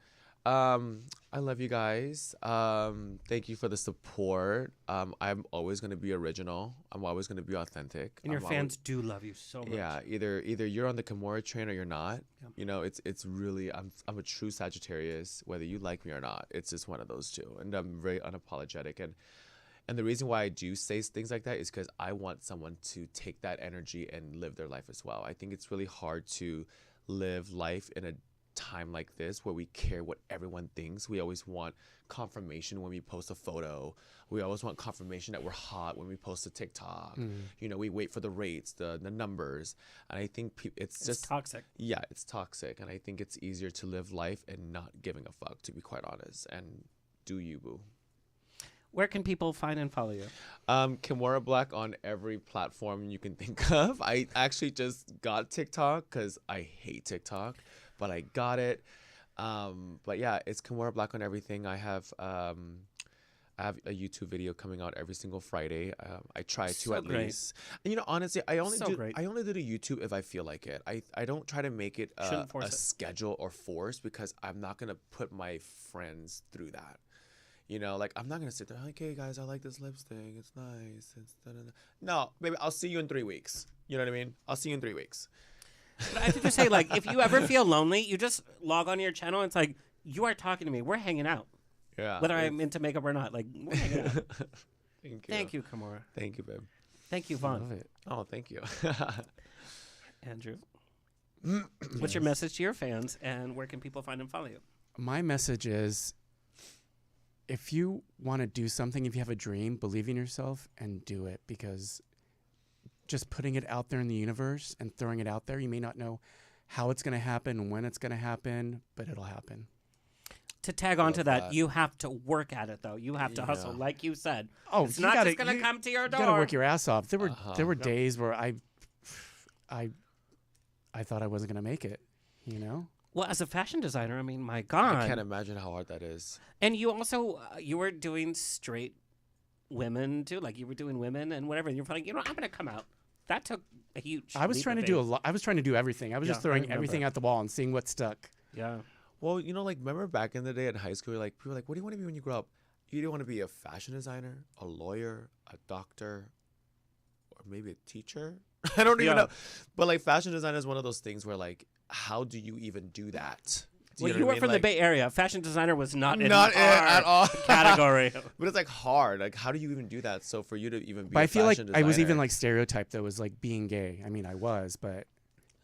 Speaker 6: I love you guys. Thank you for the support. I'm always gonna be original. I'm always gonna be authentic.
Speaker 1: And your
Speaker 6: I'm
Speaker 1: fans do love you so much.
Speaker 6: Yeah, either you're on the Kimora train or you're not. Yep. You know, it's really I'm a true Sagittarius, whether you like me or not. It's just one of those two, and I'm very unapologetic. And the reason why I do say things like that is because I want someone to take that energy and live their life as well. I think it's really hard to live life in a time like this where we care what everyone thinks. We always want confirmation when we post a photo. We always want confirmation that we're hot when we post a TikTok. You know, we wait for the rates, the numbers, and I think it's just
Speaker 1: toxic.
Speaker 6: Yeah, it's toxic, and I think it's easier to live life and not giving a fuck, to be quite honest. And do you, boo?
Speaker 1: Where can people find and follow you?
Speaker 6: Kimora Black on every platform you can think of. I actually just got TikTok because I hate TikTok, but I got it. But yeah, it's Kimora Black on everything. I have a YouTube video coming out every single Friday. I try to at least. And, you know, honestly, I only do the YouTube if I feel like it. I don't try to make it a schedule or force, because I'm not gonna put my friends through that. You know, like, I'm not going to sit there, like, hey, guys, I like this lipstick. It's nice. It's da-da-da. No, baby, I'll see you in 3 weeks. You know what I mean? I'll see you in 3 weeks.
Speaker 1: But I have to just say, like, if you ever feel lonely, you just log on to your channel. And it's like, you are talking to me. We're hanging out.
Speaker 6: Yeah.
Speaker 1: Whether I'm into makeup or not. Like, we're hanging out.
Speaker 6: Thank you.
Speaker 1: Thank you, Kimora.
Speaker 6: Thank you, babe.
Speaker 1: Thank you, Vaughn.
Speaker 5: Love it.
Speaker 6: Oh, thank you.
Speaker 1: Andrew, what's your message to your fans, and where can people find and follow you?
Speaker 5: My message is, if you want to do something, if you have a dream, believe in yourself and do it, because just putting it out there in the universe and throwing it out there, you may not know how it's going to happen, when it's going to happen, but it'll happen.
Speaker 1: To tag on to that, you have to work at it, though. You have to hustle, like you said.
Speaker 5: Oh,
Speaker 1: it's not just going to come to your door.
Speaker 5: You got to work your ass off. There were days where I thought I wasn't going to make it, you know?
Speaker 1: Well, as a fashion designer, I mean, my God.
Speaker 6: I can't imagine how hard that is.
Speaker 1: And you also, you were doing straight women, too. Like, you were doing women and whatever. And you're like, you know, I'm going to come out. That took a huge
Speaker 5: I was trying to do a lot. I was trying to do everything. I was just throwing everything at the wall and seeing what stuck.
Speaker 1: Yeah.
Speaker 6: Well, you know, like, remember back in the day in high school, like, people were like, what do you want to be when you grow up? You either want to be a fashion designer, a lawyer, a doctor, or maybe a teacher? I don't even know. But, like, fashion design is one of those things where, like, how do you even do that?
Speaker 1: Well, you were from the Bay Area. Fashion designer was not in
Speaker 6: at all
Speaker 1: category.
Speaker 6: But it's like hard. Like, how do you even do that? So for you to even be,
Speaker 5: but I feel like
Speaker 6: designer,
Speaker 5: I was even like stereotyped though as like being gay. I mean, I was, but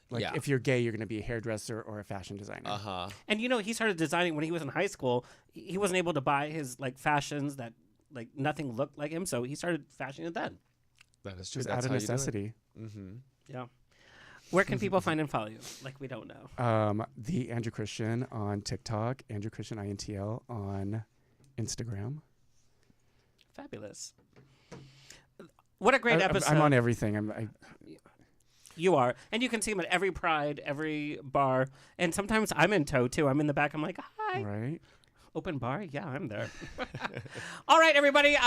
Speaker 5: like if you're gay, you're going to be a hairdresser or a fashion designer.
Speaker 1: And you know, he started designing when he was in high school. He wasn't able to buy his like fashions that like nothing looked like him, so he started fashioning it then.
Speaker 6: That is true.
Speaker 5: Just
Speaker 6: That's
Speaker 5: out of
Speaker 6: how you do it.
Speaker 5: necessity.
Speaker 1: Yeah. Where can people find and follow you? Like, we don't know.
Speaker 5: The Andrew Christian on TikTok, Andrew Christian INTL on Instagram.
Speaker 1: Fabulous. What a great episode.
Speaker 5: I'm on everything.
Speaker 1: You are. And you can see him at every Pride, every bar. And sometimes I'm in tow, too. I'm in the back. I'm like, hi.
Speaker 5: Right.
Speaker 1: Open bar? Yeah, I'm there. All right, everybody.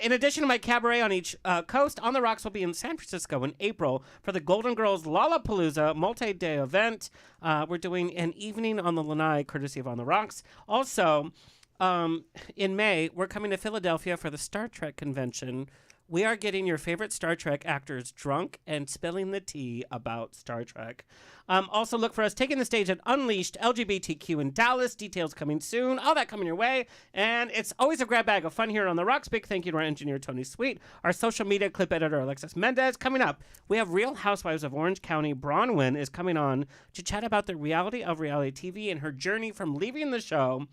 Speaker 1: In addition to my cabaret on each coast, On the Rocks will be in San Francisco in April for the Golden Girls Lollapalooza multi-day event. We're doing an evening on the Lanai, courtesy of On the Rocks. Also, in May, we're coming to Philadelphia for the Star Trek convention. We are getting your favorite Star Trek actors drunk and spilling the tea about Star Trek. Also, look for us taking the stage at Unleashed LGBTQ in Dallas. Details coming soon. All that coming your way. And it's always a grab bag of fun here on The Rocks. Big thank you to our engineer, Tony Sweet. Our social media clip editor, Alexis Mendez. Coming up, we have Real Housewives of Orange County. Bronwyn is coming on to chat about the reality of reality TV and her journey from leaving the show.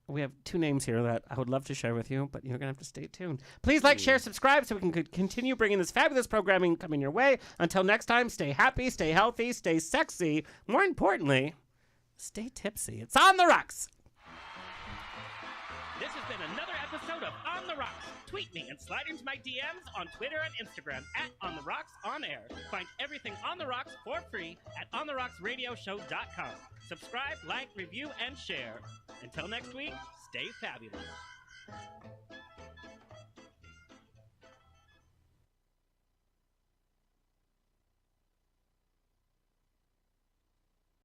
Speaker 1: We have 2 names here that I would love to share with you, but you're going to have to stay tuned. Please like, share, subscribe so we can continue bringing this fabulous programming coming your way. Until next time, stay happy, stay healthy, stay sexy. More importantly, stay tipsy. It's On the Rocks. This has been another episode of On the Rocks. Tweet me and slide into my DMs on Twitter and Instagram at On the Rocks On Air. Find everything On the Rocks for free at ontherocksradioshow.com. Subscribe, like, review, and share. Until next week, stay fabulous.